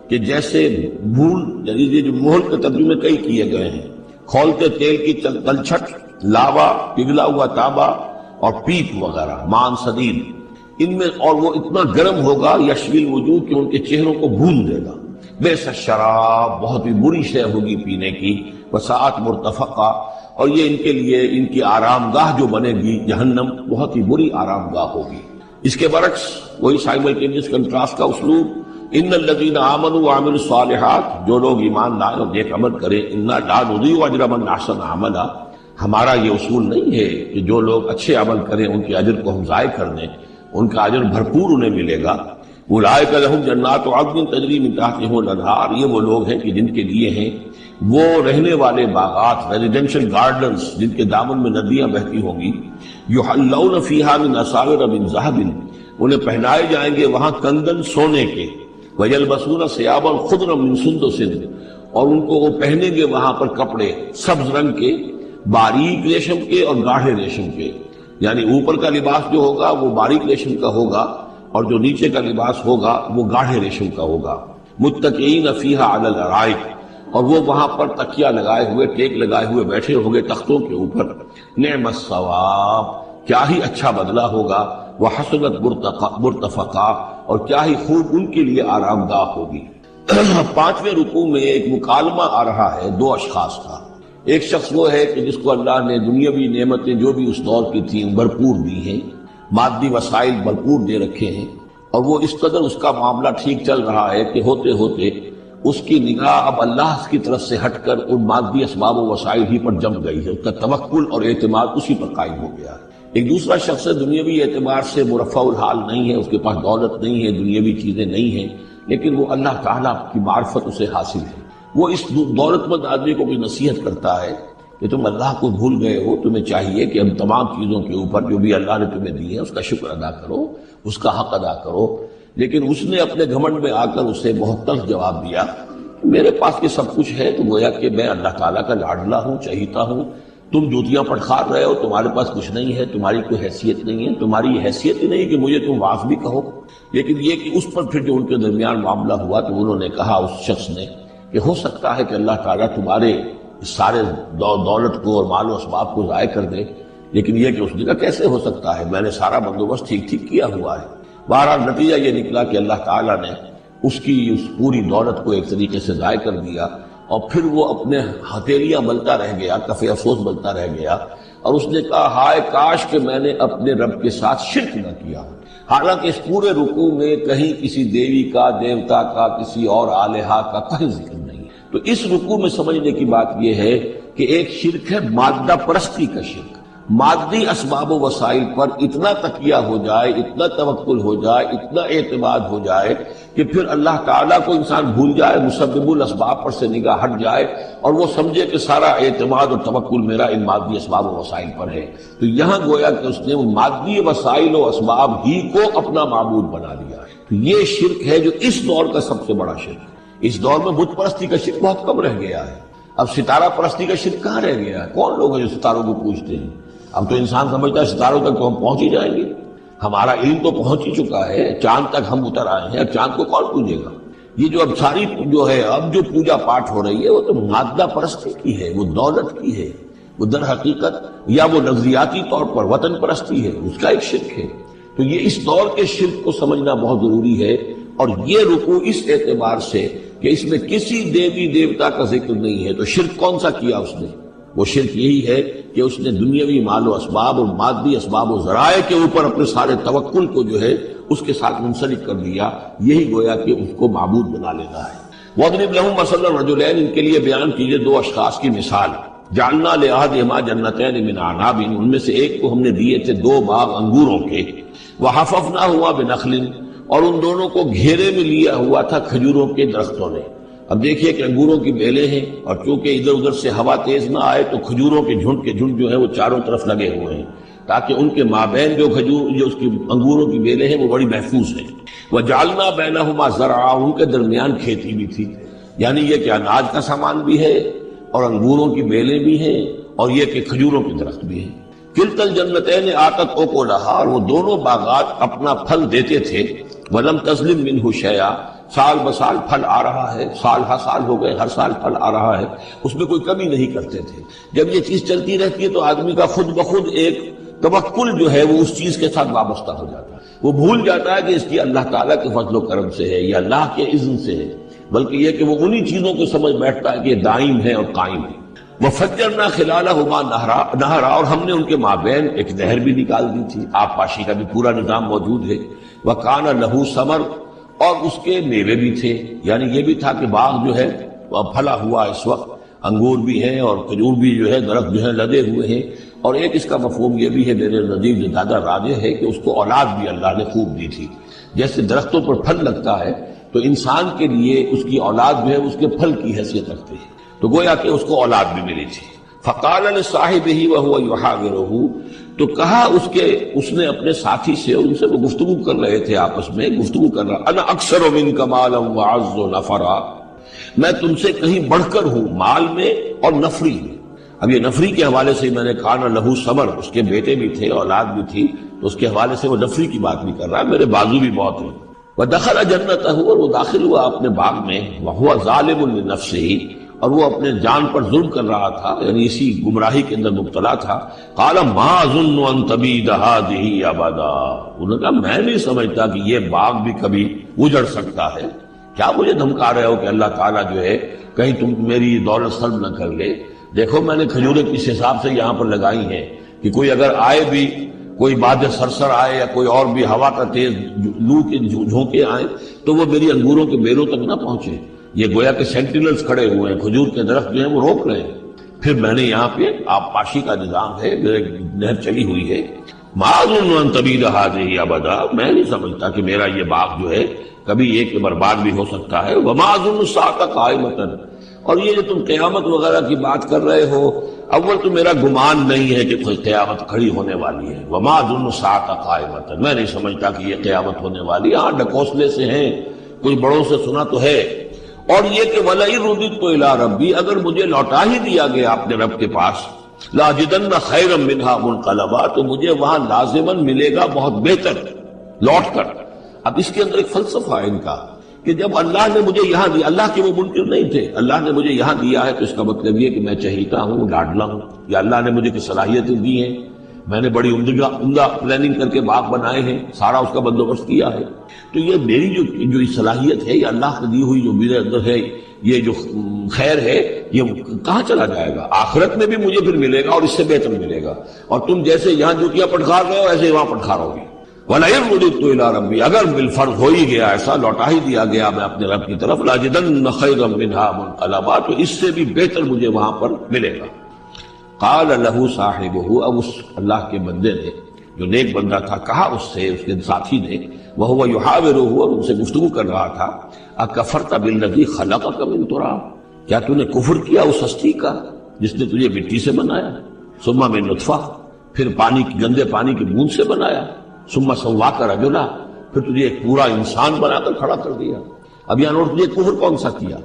کہ جیسے بھول، یعنی یہ جو محل کے ترجمے کئی کیے گئے ہیں، کھولتے تیل کی تلچھٹ، لاوا، پگھلا ہوا تانبا اور پیپ وغیرہ، مان سدید، ان میں، اور وہ اتنا گرم ہوگا یشفی الوجوہ کہ ان کے چہروں کو بھون دے گا۔ بئس الشراب، بہت ہی بری شے ہوگی پینے کی، وساعت مرتفقہ، اور یہ ان کے لیے ان کی آرام گاہ جو بنے گی جہنم، بہت ہی بری آرام گاہ ہوگی۔ اس کے برعکس وہی سائملٹینیس کنٹراسٹ کا اسلوب، ان الذین آمنوا وعملوا الصالحات، جو لوگ ایمان لائیں اور نیک عمل کریں، انا لا نضیع اجر من احسن عملا، ہمارا یہ اصول نہیں ہے کہ جو لوگ اچھے عمل کریں ان کے اجر کو ہم ضائع کر دیں، ان کا اجر بھرپور انہیں ملے گا۔ اولئک لہم جنات عدن تجری من تحتہم الانہار، یہ وہ لوگ ہیں کہ جن کے لیے ہیں وہ رہنے والے باغات، ریزیڈینشل گارڈنز، جن کے دامن میں ندیاں بہتی ہوں گی، یحلون فیہا من اساور من ذہب، انہیں پہنائے جائیں گے وہاں کنگن سونے کے، ویلبسون ثیابا خضرا من سندس، اور ان کو وہ پہنیں گے وہاں پر کپڑے سبز رنگ کے، باریک ریشم کے اور گاڑھے ریشم کے، یعنی اوپر کا لباس جو ہوگا وہ باریک ریشم کا ہوگا اور جو نیچے کا لباس ہوگا وہ گاڑھے ریشم کا ہوگا۔ متکئین فیہا علی الارائک، اور وہ وہاں پر تکیہ لگائے ہوئے، ٹیک لگائے ہوئے بیٹھے ہوں گے تختوں کے اوپر. نعم الثواب، کیا ہی اچھا بدلہ ہوگا. وحسنت مرتفقا، اور کیا ہی خوب ان کے لیے آرام دہ ہوگی. 5ویں رکوع میں ایک مکالمہ آ رہا ہے 2 اشخاص کا. ایک شخص وہ ہے کہ جس کو اللہ نے دنیاوی نعمتیں جو بھی اس دور کی تھیں بھرپور دی ہیں، مادی وسائل بھرپور دے رکھے ہیں، اور وہ اس قدر اس کا معاملہ ٹھیک چل رہا ہے کہ ہوتے ہوتے اس کی نگاہ اب اللہ کی طرف سے ہٹ کر ان مادی اسباب و وسائل ہی پر جم گئی ہے. اس کا توکل اور اعتماد اسی پر قائم ہو گیا ہے. ایک دوسرا شخص دنیاوی اعتبار سے مرفع الحال نہیں ہے، اس کے پاس دولت نہیں ہے، دنیاوی چیزیں نہیں ہیں، لیکن وہ اللہ تعالیٰ کی معرفت اسے حاصل ہے. وہ اس دولت مند آدمی کو بھی نصیحت کرتا ہے کہ تم اللہ کو بھول گئے ہو، تمہیں چاہیے کہ ہم تمام چیزوں کے اوپر جو بھی اللہ نے تمہیں دی ہے اس کا شکر ادا کرو، اس کا حق ادا کرو. لیکن اس نے اپنے گھمنڈ میں آ کر اسے بہت تلخ جواب دیا، میرے پاس یہ سب کچھ ہے تو گویا کہ میں اللہ تعالیٰ کا لاڈلا ہوں، چہیتا ہوں. تم جوتیاں پٹخار رہے ہو، تمہارے پاس کچھ نہیں ہے، تمہاری کوئی حیثیت نہیں ہے، تمہاری حیثیت ہی نہیں کہ مجھے تم واف بھی کہو. لیکن یہ کہ اس پر پھر جو ان کے درمیان معاملہ ہوا تو انہوں نے کہا اس شخص نے کہ ہو سکتا ہے کہ اللہ تعالیٰ تمہارے سارے دولت کو اور مال و اسباب کو ضائع کر دے. لیکن یہ کہ اس نے کہا کیسے ہو سکتا ہے، میں نے سارا بندوبست ٹھیک کیا ہوا ہے. بہرحال نتیجہ یہ نکلا کہ اللہ تعالیٰ نے اس کی اس پوری دولت کو ایک طریقے سے ضائع کر دیا، اور پھر وہ اپنے ہتھیلیاں ملتا رہ گیا، کف افسوس ملتا رہ گیا. اور اس نے کہا ہائے کاش کہ میں نے اپنے رب کے ساتھ شرک نہ کیا. حالانکہ اس پورے رکوع میں کہیں کسی دیوی کا، دیوتا کا، کسی اور الہہ کا کہیں ذکر نہیں. تو اس رکوع میں سمجھنے کی بات یہ ہے کہ ایک شرک ہے مادہ پرستی کا شرک. مادی اسباب و وسائل پر اتنا تکیہ ہو جائے، اتنا توکل ہو جائے، اتنا اعتماد ہو جائے کہ پھر اللہ تعالیٰ کو انسان بھول جائے، مسبب الاسباب پر سے نگاہ ہٹ جائے اور وہ سمجھے کہ سارا اعتماد اور توکل میرا ان مادی اسباب و وسائل پر ہے. تو یہاں گویا کہ اس نے ان مادی وسائل و اسباب ہی کو اپنا معبود بنا لیا ہے. تو یہ شرک ہے جو اس دور کا سب سے بڑا شرک ہے. اس دور میں بت پرستی کا شرک بہت کم رہ گیا ہے. اب ستارہ پرستی کا شرک کہاں رہ گیا ہے؟ کون لوگ ہیں جو ستاروں کو پوجتے ہیں؟ اب تو انسان سمجھتا ہے ستاروں تک تو ہم پہنچ ہی جائیں گے. ہمارا علم تو پہنچ ہی چکا ہے، چاند تک ہم اتر آئے ہیں، اب چاند کو کون پوجے گا؟ یہ جو اب ساری جو ہے اب جو پوجا پاٹ ہو رہی ہے وہ تو مادہ پرستی کی ہے، وہ دولت کی ہے، وہ در حقیقت یا وہ نظریاتی طور پر وطن پرستی ہے، اس کا ایک شرک ہے. تو یہ اس دور کے شرک کو سمجھنا بہت ضروری ہے. اور یہ رکوع اس اعتبار سے کہ اس میں کسی دیوی دیوتا کا ذکر نہیں ہے، تو شرک کون سا کیا اس نے؟ وہ شرک یہی ہے کہ اس نے دنیاوی مال و اسباب اور مادی اسباب و ذرائع کے اوپر اپنے سارے توکل کو جو ہے اس کے ساتھ منسلک کر دیا. یہی گویا کہ اس کو معبود بنا لینا ہے. وَاضْرِبْ لَهُم مَثَلًا رَجُلَيْنِ، ان کے لیے بیان کیجئے 2 اشخاص کی مثال. جعلنا لأحدهما جنتين من عناب، ان میں سے ایک کو ہم نے دیے تھے 2 باغ انگوروں کے. وحففناهما بنخل، اور ان دونوں کو گھیرے میں لیا ہوا تھا کھجوروں کے درختوں نے. اب دیکھیے کہ انگوروں کی بیلیں ہیں اور چونکہ ادھر ادھر سے ہوا تیز نہ آئے تو کھجوروں کے جھنڈ جو ہے وہ چاروں طرف لگے ہوئے ہیں تاکہ ان کے مابین جو اس کی انگوروں کی بیلیں ہیں وہ بڑی محفوظ ہیں. وجعلنا بینہما زرعا، ان کے درمیان کھیتی بھی تھی، یعنی یہ کہ اناج کا سامان بھی ہے اور انگوروں کی بیلیں بھی ہیں اور یہ کہ کھجوروں کے درخت بھی ہیں. کلتا الجنتین آتت اکلہا، اور وہ دونوں باغات اپنا پھل دیتے تھے. ولم تظلم منہ شیئا، سال بسال پھل آ رہا ہے، سال ہر سال ہو گئے، ہر سال پھل آ رہا ہے، اس میں کوئی کمی نہیں کرتے تھے. جب یہ چیز چلتی رہتی ہے تو آدمی کا خود بخود ایک توکل جو ہے وہ اس چیز کے ساتھ وابستہ ہو جاتا ہے. وہ بھول جاتا ہے کہ اس کی اللہ تعالیٰ کے فضل و کرم سے ہے یا اللہ کے اذن سے ہے، بلکہ یہ کہ وہ انہی چیزوں کو سمجھ بیٹھتا ہے کہ یہ دائم ہے اور قائم ہے. وَفَجَّرْنَا خِلَالَهُمَا نَهْرًا، اور ہم نے ان کے مابین ایک نہر بھی نکال دی تھی، آب پاشی کا بھی پورا نظام موجود ہے. وَكَانَ لَهُ ثَمَرٌ، اور اس کے میوے بھی تھے، یعنی یہ بھی تھا کہ باغ جو ہے وہ پھلا ہوا اس وقت، انگور بھی ہیں اور کھجور بھی جو ہے درخت جو ہے لدے ہوئے ہیں. اور ایک اس کا مفہوم یہ بھی ہے میرے نزدیک جو زیادہ راجح ہے کہ اس کو اولاد بھی اللہ نے خوب دی تھی. جیسے درختوں پر پھل لگتا ہے تو انسان کے لیے اس کی اولاد جو ہے اس کے پھل کی حیثیت رکھتی ہے، تو گویا کہ اس کو اولاد بھی ملی تھی. فقال لصاحبہ وہو یحاورہ، تو کہا اس نے اپنے ساتھی سے، ان سے وہ گفتگو کر رہے تھے، آپس میں گفتگو کر رہا، انا اکثر منک مالا واعز نفرا، میں تم سے کہیں بڑھ کر ہوں مال میں اور نفری میں. اب یہ نفری کے حوالے سے میں نے کہا نہ لہو ثمر، اس کے بیٹے بھی تھے، اولاد بھی تھی، تو اس کے حوالے سے وہ نفری کی بات بھی کر رہا ہے، میرے بازو بھی بہت ہیں. وَدَخَلَ جَنَّتَهُ، اور وہ داخل ہوا اپنے باغ میں، وَهُوَ ظَالِمٌ لِنَفْسِهِ، اور وہ اپنے جان پر ظلم کر رہا تھا، یعنی اسی گمراہی کے اندر مبتلا تھا، قال ما اظن ان تبید هذه ابدا، انہوں نے کہا میں نہیں سمجھتا کہ یہ باغ بھی کبھی اجڑ سکتا ہے، کیا مجھے دھمکا رہے ہو کہ اللہ تعالیٰ جو ہے کہیں تم میری دولت سلب نہ کر لے؟ دیکھو میں نے کھجوریں کس حساب سے یہاں پر لگائی ہیں کہ کوئی اگر آئے بھی، کوئی باد سرسر آئے یا کوئی اور بھی ہوا کا تیز لو کے جھونکے آئیں تو وہ میری انگوروں کے بیروں تک نہ پہنچے۔ یہ گویا کہ سینٹینلز کھڑے ہوئے ہیں، کھجور کے درخت جو ہیں وہ روک رہے ہیں۔ پھر میں نے یہاں پہ آبپاشی کا نظام ہے، نہر چلی ہوئی ہے، ما اظن ان تبید هذه ابدا، میں نہیں سمجھتا کہ میرا یہ باغ جو ہے کبھی ایک کے برباد بھی ہو سکتا ہے، وما اظن الساعة قائمة، اور یہ جو تم قیامت وغیرہ کی بات کر رہے ہو، اول تو میرا گمان نہیں ہے کہ کوئی قیامت کھڑی ہونے والی ہے، وما اظن الساعة قائمة، میں نہیں سمجھتا کہ یہ قیامت ہونے والی، ہاں ڈکوسلے سے ہیں، کچھ بڑوں سے سنا تو ہے، اور یہ کہ وَلَئِن رُدِدتُّ إِلَىٰ رَبِّي، اگر مجھے لوٹا ہی دیا گیا اپنے رب کے پاس، لَأَجِدَنَّ خَيْرًا مِنْهَا مُنْقَلَبًا، تو مجھے وہاں لازماً ملے گا بہت بہتر لوٹ کر۔ اب اس کے اندر ایک فلسفہ ہے ان کا کہ جب اللہ نے مجھے یہاں دیا، اللہ کے وہ منکر نہیں تھے، اللہ نے مجھے یہاں دیا ہے تو اس کا مطلب یہ کہ میں چہیتا ہوں، لاڈلا ہوں، یا اللہ نے مجھے کچھ صلاحیتیں دی ہیں، میں نے بڑی عمدہ پلاننگ کر کے باغ بنائے ہیں، سارا اس کا بندوبست کیا ہے، تو یہ میری جو صلاحیت ہے، یہ اللہ کی دی ہوئی جو میرے اندر ہے، یہ جو خیر ہے، یہ کہاں چلا جائے گا؟ آخرت میں بھی مجھے پھر ملے گا اور اس سے بہتر ملے گا، اور تم جیسے یہاں جوتیاں پٹخار رہے ہو ایسے وہاں پٹخارو گے۔ وَلَئِن رُدِدتُّ إِلَىٰ رَبِّي، اگر بالفرض ہو ہی گیا ایسا، لوٹا ہی دیا گیا میں اپنے رب کی طرف، لَأَجِدَنَّ خَيْرًا مِنْهَا مُنْقَلَبًا، تو اس سے بھی بہتر مجھے وہاں پر ملے گا۔ قال له صاحبه، اب اس اللہ کے بندے نے جو نیک بندہ تھا کہا اس سے، اس کے ساتھی نے، وهو يحاوره، اور ان سے گفتگو کر رہا تھا، اکفرت بالذی خلقک من تراب، کیا تو نے کفر کیا اس ہستی کا جس نے تجھے مٹی سے بنایا، ثم من نطفہ، پھر پانی کی گندے پانی کی بوند سے بنایا، ثم سواک رجلا، پھر تجھے ایک پورا انسان بنا کر کھڑا کر دیا۔ اب یہاں نوٹ کیجیے کفر کون سا کیا،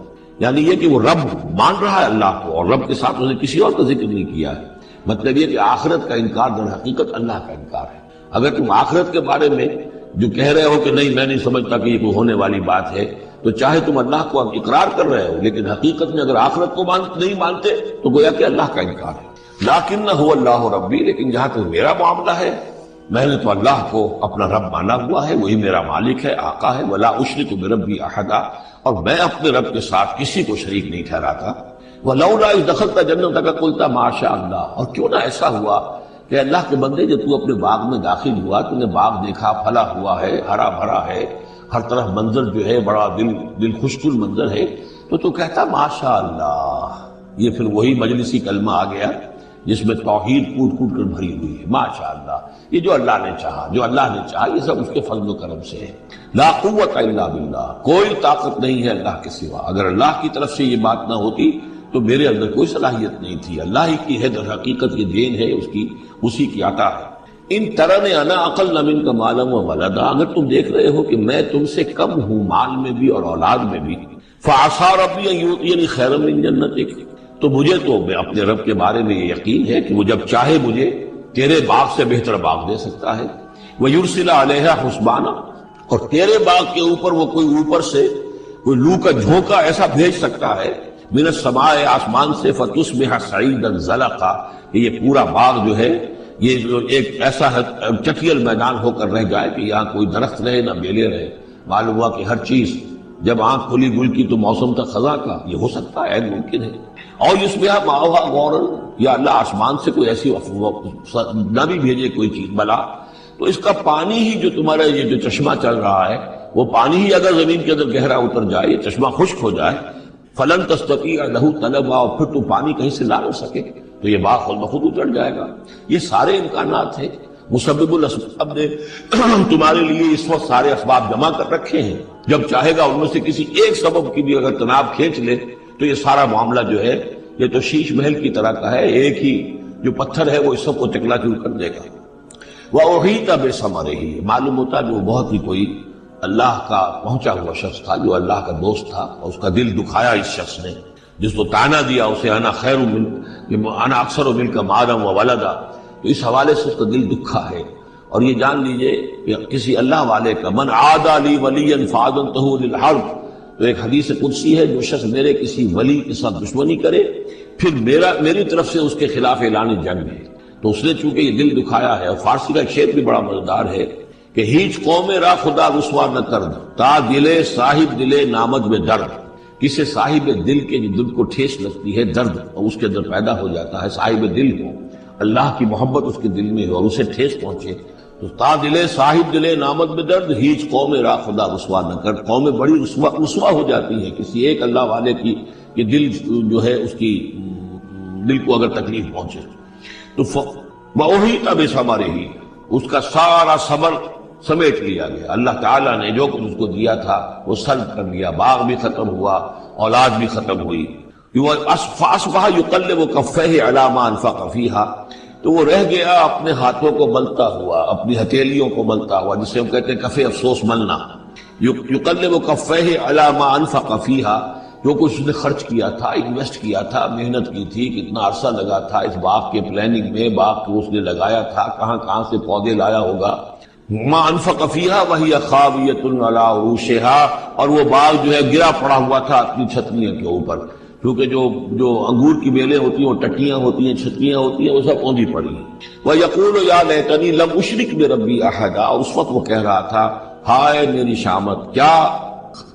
یعنی یہ کہ وہ رب مان رہا ہے اللہ کو، اور رب کے ساتھ اس نے کسی اور کا ذکر نہیں کیا ہے، مطلب یہ کہ آخرت کا انکار در حقیقت اللہ کا انکار ہے۔ اگر تم آخرت کے بارے میں جو کہہ رہے ہو کہ نہیں میں نہیں سمجھتا کہ یہ کوئی ہونے والی بات ہے، تو چاہے تم اللہ کو اب اقرار کر رہے ہو، لیکن حقیقت میں اگر آخرت کو نہیں مانتے تو گویا کہ اللہ کا انکار ہے۔ لیکن هو اللہ ربی، لیکن جہاں تک میرا معاملہ ہے، میں نے تو اللہ کو اپنا رب مانا ہوا ہے، وہی میرا مالک ہے، آقا ہے، ولا اشرک بربی احدا، اور میں اپنے رب کے ساتھ کسی کو شریک نہیں ٹھہراتا۔ ولولا اذ دخلت جنتک قلت ما شاء اللہ، اور کیوں نہ ایسا ہوا کہ اللہ کے بندے جب تو اپنے باغ میں داخل ہوا، تو نے باغ دیکھا پھلا ہوا ہے، ہرا بھرا ہے، ہر طرف منظر جو ہے بڑا دل خوشگل منظر ہے، تو کہتا ما شاء اللہ۔ یہ پھر وہی مجلسی کلمہ آ گیا جس میں توحید کوٹ کوٹ کر بھری ہوئی ہے، ماشاء اللہ، یہ جو اللہ نے چاہا، جو اللہ نے چاہا، یہ سب اس کے فضل و کرم سے ہے۔ لا قوت الا باللہ، کوئی طاقت نہیں ہے اللہ کے سوا، اگر اللہ کی طرف سے یہ بات نہ ہوتی تو میرے اندر کوئی صلاحیت نہیں تھی، اللہ ہی کی ہے، در حقیقت یہ دین ہے اس کی، اسی کی عطا ہے۔ ان ترنی انا اقل منک مالا و ولدا، اگر تم دیکھ رہے ہو کہ میں تم سے کم ہوں مال میں بھی اور اولاد میں بھی، فعسى ربی ان یؤتینی خیرا من جنتک، تو مجھے تو میں اپنے رب کے بارے میں یہ یقین ہے کہ وہ جب چاہے مجھے تیرے باغ سے بہتر باغ دے سکتا ہے، وَيُرْسِلَ عَلَيْهَا حُسْبَانًا، اور تیرے باغ کے اوپر وہ کوئی اوپر سے کوئی لو کا جھونکا ایسا بھیج سکتا ہے، من السماء، آسمان سے، فَتُصْبِحَ صَعِيدًا زَلَقًا، کہ یہ پورا باغ جو ہے یہ جو ایک ایسا چٹیل میدان ہو کر رہ جائے کہ یہاں کوئی درخت رہے نہ بیلے رہے، معلوم ہوا کہ ہر چیز جب آنکھ کھلی گل کی تو موسم تھا خزاں کا، یہ ہو سکتا ہے، ممکن ہے۔ اور یُصْبِحَ مَاؤُهَا غَوْرًا، یا اللہ آسمان سے کوئی ایسی نہ بھی بھیجے کوئی چیز بلا، تو اس کا پانی ہی جو تمہارا یہ جو چشمہ چل رہا ہے، وہ پانی ہی اگر زمین کے اندر گہرا اتر جائے، یہ چشمہ خشک ہو جائے، فَلَن تَسْتَطِيعَ لَهُ طَلَبًا، اور پھر تو پانی کہیں سے لا نہ سکے تو یہ باغ خود بخود اتر جائے گا۔ یہ سارے امکانات ہیں، مسبب الاسباب نے تمہارے لیے اس وقت سارے اسباب جمع کر رکھے ہیں، جب چاہے گا ان میں سے کسی ایک سبب کی بھی اگر تناب کھینچ لے تو یہ سارا معاملہ جو ہے یہ تو شیش محل کی طرح کا ہے، ایک ہی جو پتھر ہے وہ اس سب کو چکلا چور کر دے گا۔ وَأُحِيطَ بِثَمَرِهِ، معلوم ہوتا ہے وہ بہت ہی کوئی اللہ کا پہنچا ہوا شخص تھا، جو اللہ کا دوست تھا، اور اس کا دل دکھایا اس شخص نے، جس کو تانا دیا اسے انا خیر من، انا اکثر منک مالا و ولدا، تو اس حوالے سے اس کا دل دکھا ہے۔ اور یہ جان لیجئے کہ کسی اللہ والے کا من عادى لی ولیا فاذنته للحرب، تو ایک حدیث قدسی ہے، جو شخص میرے کسی ولی کے ساتھ دشمنی کرے پھر میری طرف سے اس کے خلاف اعلان جنگ ہے، تو اس نے چونکہ یہ دل دکھایا ہے۔ اور فارسی کا ایک شعر بھی بڑا مزیدار ہے کہ ہیچ قوم را خدا رسوا نہ کرد، تا دلے صاحب دلے نامد میں درد۔ کسی صاحب دل کے جو دل کو ٹھیس لگتی ہے، درد اور اس کے اندر پیدا ہو جاتا ہے، صاحب دل ہو، اللہ کی محبت اس کے دل میں ہو اور اسے ٹھیس پہنچے، تو تا دلے صاحب دلے نامد میں درد، ہیچ قوم را خدا رسوا نہ کر۔ قومیں بڑی رسوا ہو جاتی ہیں کسی ایک اللہ والے کی کہ دل جو ہے اس کی دل کو اگر تکلیف پہنچے تو وہی تب ہمارے ہی اس کا سارا صبر سمیٹ لیا گیا۔ اللہ تعالیٰ نے جو کچھ اس کو دیا تھا وہ سلب کر لیا، باغ بھی ختم ہوا، اولاد بھی ختم ہوئی۔ فَأَصْبَحَ يُقَلِّبُ كَفَّيْهِ عَلَىٰ مَا أَنفَقَ فِيهَا، تو وہ رہ گیا اپنے ہاتھوں کو ملتا ہوا، اپنی ہتھیلیوں کو ملتا ہوا، جسے ہم کہتے ہیں کفِ افسوس ملنا۔ يُقَلِّبُ كَفَّيْهِ عَلَىٰ مَا أَنفَقَ فِيهَا، جو کچھ اس نے خرچ کیا تھا، انویسٹ کیا تھا، محنت کی تھی، کتنا عرصہ لگا تھا اس باغ کے پلاننگ میں، باغ کو اس نے لگایا تھا، کہاں کہاں سے پودے لایا ہوگا۔ ما انفق فیہا وہی خاویۃ علی عروشہا، اور وہ باغ جو ہے گرا پڑا ہوا تھا اپنی چھتریوں کے اوپر، کیونکہ جو انگور کی بیلیں ہوتی ہیں وہ ٹٹیاں ہوتی ہیں، چھتریاں ہوتی ہیں، وہ سب اوندھی پڑی ہیں۔ وَيَقُولُ يَا لَيْتَنِي لَمْ أُشْرِكْ بِرَبِّي أَحَدًا، اور اس وقت وہ کہہ رہا تھا ہائے میری شامت، کیا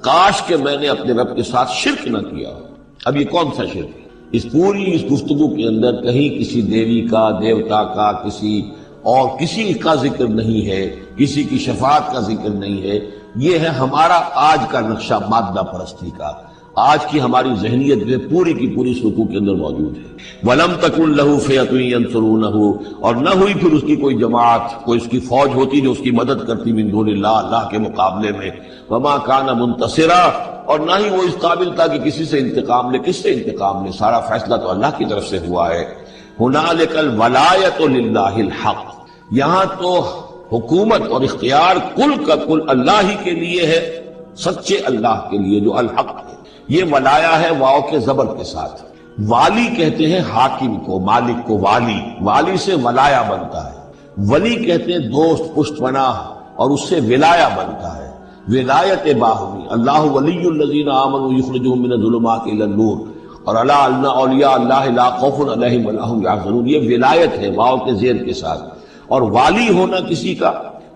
کاش کہ میں نے اپنے رب کے ساتھ شرک نہ کیا۔ اب یہ کون سا شرک ہے؟ اس پوری اس گفتگو کے اندر کہیں کسی دیوی کا، دیوتا کا، کسی کا ذکر نہیں ہے، کسی کی شفاعت کا ذکر نہیں ہے۔ یہ ہے ہمارا آج کا نقشہ مادہ پرستی کا، آج کی ہماری ذہنیت جو پوری کی پوری اس رکوع کے اندر موجود ہے۔ وَلَمْ تَكُنْ لَهُ فِئَةٌ يَنْصُرُونَهُ، اور نہ ہوئی پھر اس کی کوئی جماعت، کوئی اس کی فوج ہوتی جو اس کی مدد کرتی من دون اللہ، اللہ کے مقابلے میں۔ وَمَا كَانَ مُنْتَصِرًا، اور نہ ہی وہ اس قابل تھا کہ کسی سے انتقام لے، کس سے انتقام لے، سارا فیصلہ تو اللہ کی طرف سے ہوا ہے۔ هُنَالِكَ الْوَلَایَةُ لِلَّهِ الْحَقِّ، یہاں تو حکومت اور اختیار کل کا کل اللہ ہی کے لیے ہے، سچے اللہ کے لیے جو الحق ہے۔ یہ ولایا ہے واو کے زبر کے ساتھ۔ والی کہتے ہیں حاکم کو، مالک کو والی، والی سے ولایا بنتا ہے۔ ولی کہتے ہیں دوست، پشت پناہ، اور اس سے ولایا بنتا ہے، ولایت باہمی۔ اللہ ولی الذین آمنوا یخرجهم من الظلمات الی النور، اور الا ان اولیاء اللہ لا خوف علیہم ولا هم یحزنون، یہ ولایت ہے واو کے زیر کے ساتھ۔ اور والی ہونا کسی کا،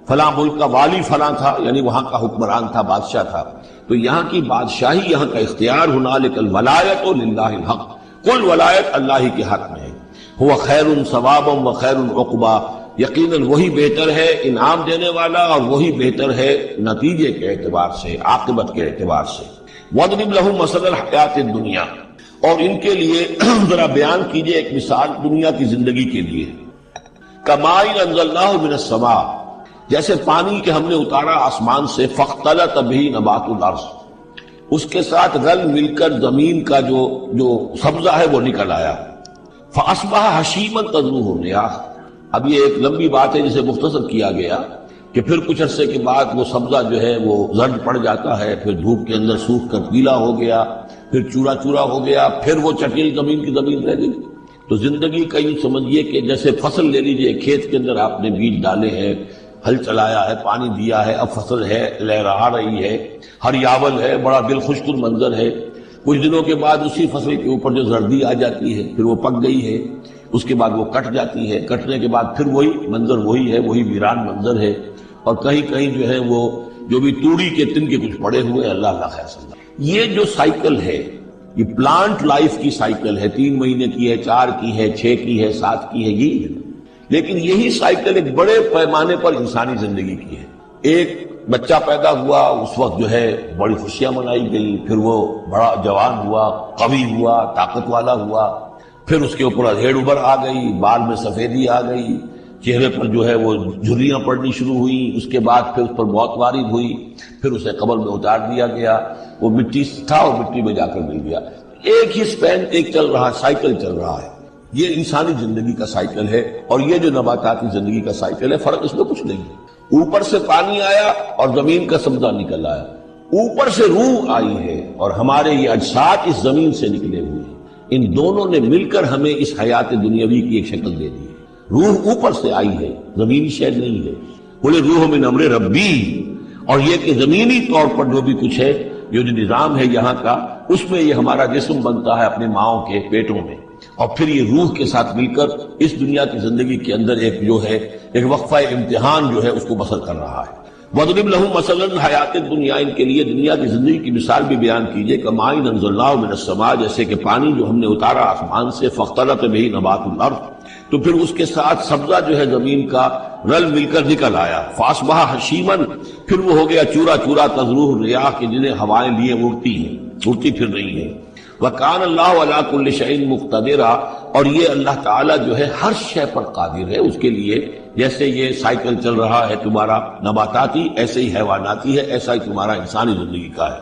فلاں ملک کا والی فلاں تھا، یعنی وہاں کا حکمران تھا، بادشاہ تھا، تو یہاں کی بادشاہی، یہاں کا اختیار، ہنالک الولایۃ للہ الحق، کل ولایت اللہ ہی کے حق میں ہے۔ هو خیر ثوابا و خیر عقبا، یقیناً وہی بہتر ہے انعام دینے والا، اور وہی بہتر ہے نتیجے کے اعتبار سے، عاقبت کے اعتبار سے۔ وَاضْرِبْ لَهُم مَثَلَ الْحَیَاةِ الدُّنْیَا، اور ان کے لیے ذرا بیان کیجئے ایک مثال دنیا کی زندگی کے لیے۔ کَمَاءٍ أَنزَلْنَاهُ مِنَ السَّمَاءِ، جیسے پانی کے ہم نے اتارا آسمان سے، فَاخْتَلَطَ بِهِ نَبَاتُ الْأَرْضِ، اس کے ساتھ رل مل کر زمین کا جو سبزہ ہے وہ نکل آیا۔ فَأَصْبَحَ حَشِيمًا تَذْرُوهُ الرِّيَاحُ، اب یہ ایک لمبی بات ہے جسے مختصر کیا گیا کہ پھر کچھ عرصے کے بعد وہ سبزہ جو ہے وہ زرد پڑ جاتا ہے، پھر دھوپ کے اندر سوکھ کر پیلا ہو گیا، پھر چورا چورا ہو گیا، پھر وہ چٹیل زمین کی زمین رہ گئی۔ تو زندگی کا یوں سمجھیے کہ جیسے فصل لے لیجئے، کھیت کے اندر آپ نے بیج ڈالے ہیں، ہل چلایا ہے، پانی دیا ہے، اب فصل ہے، لہرا رہی ہے، ہریاول ہے، بڑا دل خوش منظر ہے۔ کچھ دنوں کے بعد اسی فصل کے اوپر جو زردی آ جاتی ہے، پھر وہ پک گئی ہے، اس کے بعد وہ کٹ جاتی ہے، کٹنے کے بعد پھر وہی منظر وہی ہے، وہی ویران منظر ہے، اور کہیں کہیں جو ہے وہ جو بھی توڑی کے تن کے کچھ پڑے ہوئے ہیں، اللہ خیر صلی اللہ۔ یہ جو سائیکل ہے، یہ پلانٹ لائف کی سائیکل ہے، 3 مہینے کی ہے، 4 کی ہے، 6 کی ہے، 7 کی ہے، یہی ہے۔ لیکن یہی سائیکل ایک بڑے پیمانے پر انسانی زندگی کی ہے۔ ایک بچہ پیدا ہوا، اس وقت جو ہے بڑی خوشیاں منائی گئی، پھر وہ بڑا جوان ہوا، قوی ہوا، طاقت والا ہوا، پھر اس کے اوپر ادھیڑ ابھر آ گئی، بال میں سفیدی آ گئی، چہرے پر جو ہے وہ جھریاں پڑنی شروع ہوئی، اس کے بعد پھر اس پر موت وارد ہوئی، پھر اسے قبر میں اتار دیا گیا، وہ مٹی تھا اور مٹی میں جا کر مل گیا۔ ایک ہی سپین ایک چل رہا، سائیکل چل رہا ہے۔ یہ انسانی زندگی کا سائیکل ہے، اور یہ جو نباتاتی زندگی کا سائیکل ہے، فرق اس میں کچھ نہیں ہے۔ اوپر سے پانی آیا اور زمین کا سبزہ نکل آیا، اوپر سے روح آئی ہے، اور ہمارے یہ اجساد اس زمین سے نکلے ہوئے ہیں۔ ان دونوں نے مل کر ہمیں اس حیات دنیاوی کی ایک شکل دے دی ہے۔ روح اوپر سے آئی ہے، زمینی شے نہیں ہے۔ بولے روح من امر ربی، اور یہ کہ زمینی طور پر جو بھی کچھ ہے جو نظام ہے یہاں کا، اس میں یہ ہمارا جسم بنتا ہے اپنے ماؤں کے پیٹوں میں، اور پھر یہ روح کے ساتھ مل کر اس دنیا کی زندگی کے اندر ایک جو ہے ایک وقفہ امتحان جو ہے اس کو بسر کر رہا ہے۔ وَاضْرِبْ لَهُم مَثَلًا حیات دنیا، ان کے لیے دنیا کی زندگی کی مثال بھی بیان کیجئے، کَمَاءٍ أَنزَلْنَاهُ مِنَ السَّمَاءِ، جیسے کہ پانی جو ہم نے اتارا آسمان سے، فَاخْتَلَطَ بِهِ نَبَاتُ الْأَرْضِ، تو پھر اس کے ساتھ سبزہ جو ہے زمین کا رل مل کر نکل آیا، فَأَصْبَحَ حَشِيمًا، پھر وہ ہو گیا چورا چورا، تَذْرُوهُ الرِّيَاحُ، کہ جنہیں ہوائیں لیے اڑتی ہیں، اڑتی پھر رہی ہیں۔ وَكَانَ اللَّهُ عَلَىٰ كُلِّ شَيْءٍ مُقْتَدِرًا، اور یہ اللہ تعالیٰ جو ہے ہر شے پر قادر ہے، اس کے لیے جیسے یہ سائیکل چل رہا ہے تمہارا نباتاتی، ایسے ہی حیواناتی ہے، ایسا ہی تمہارا انسانی زندگی کا ہے۔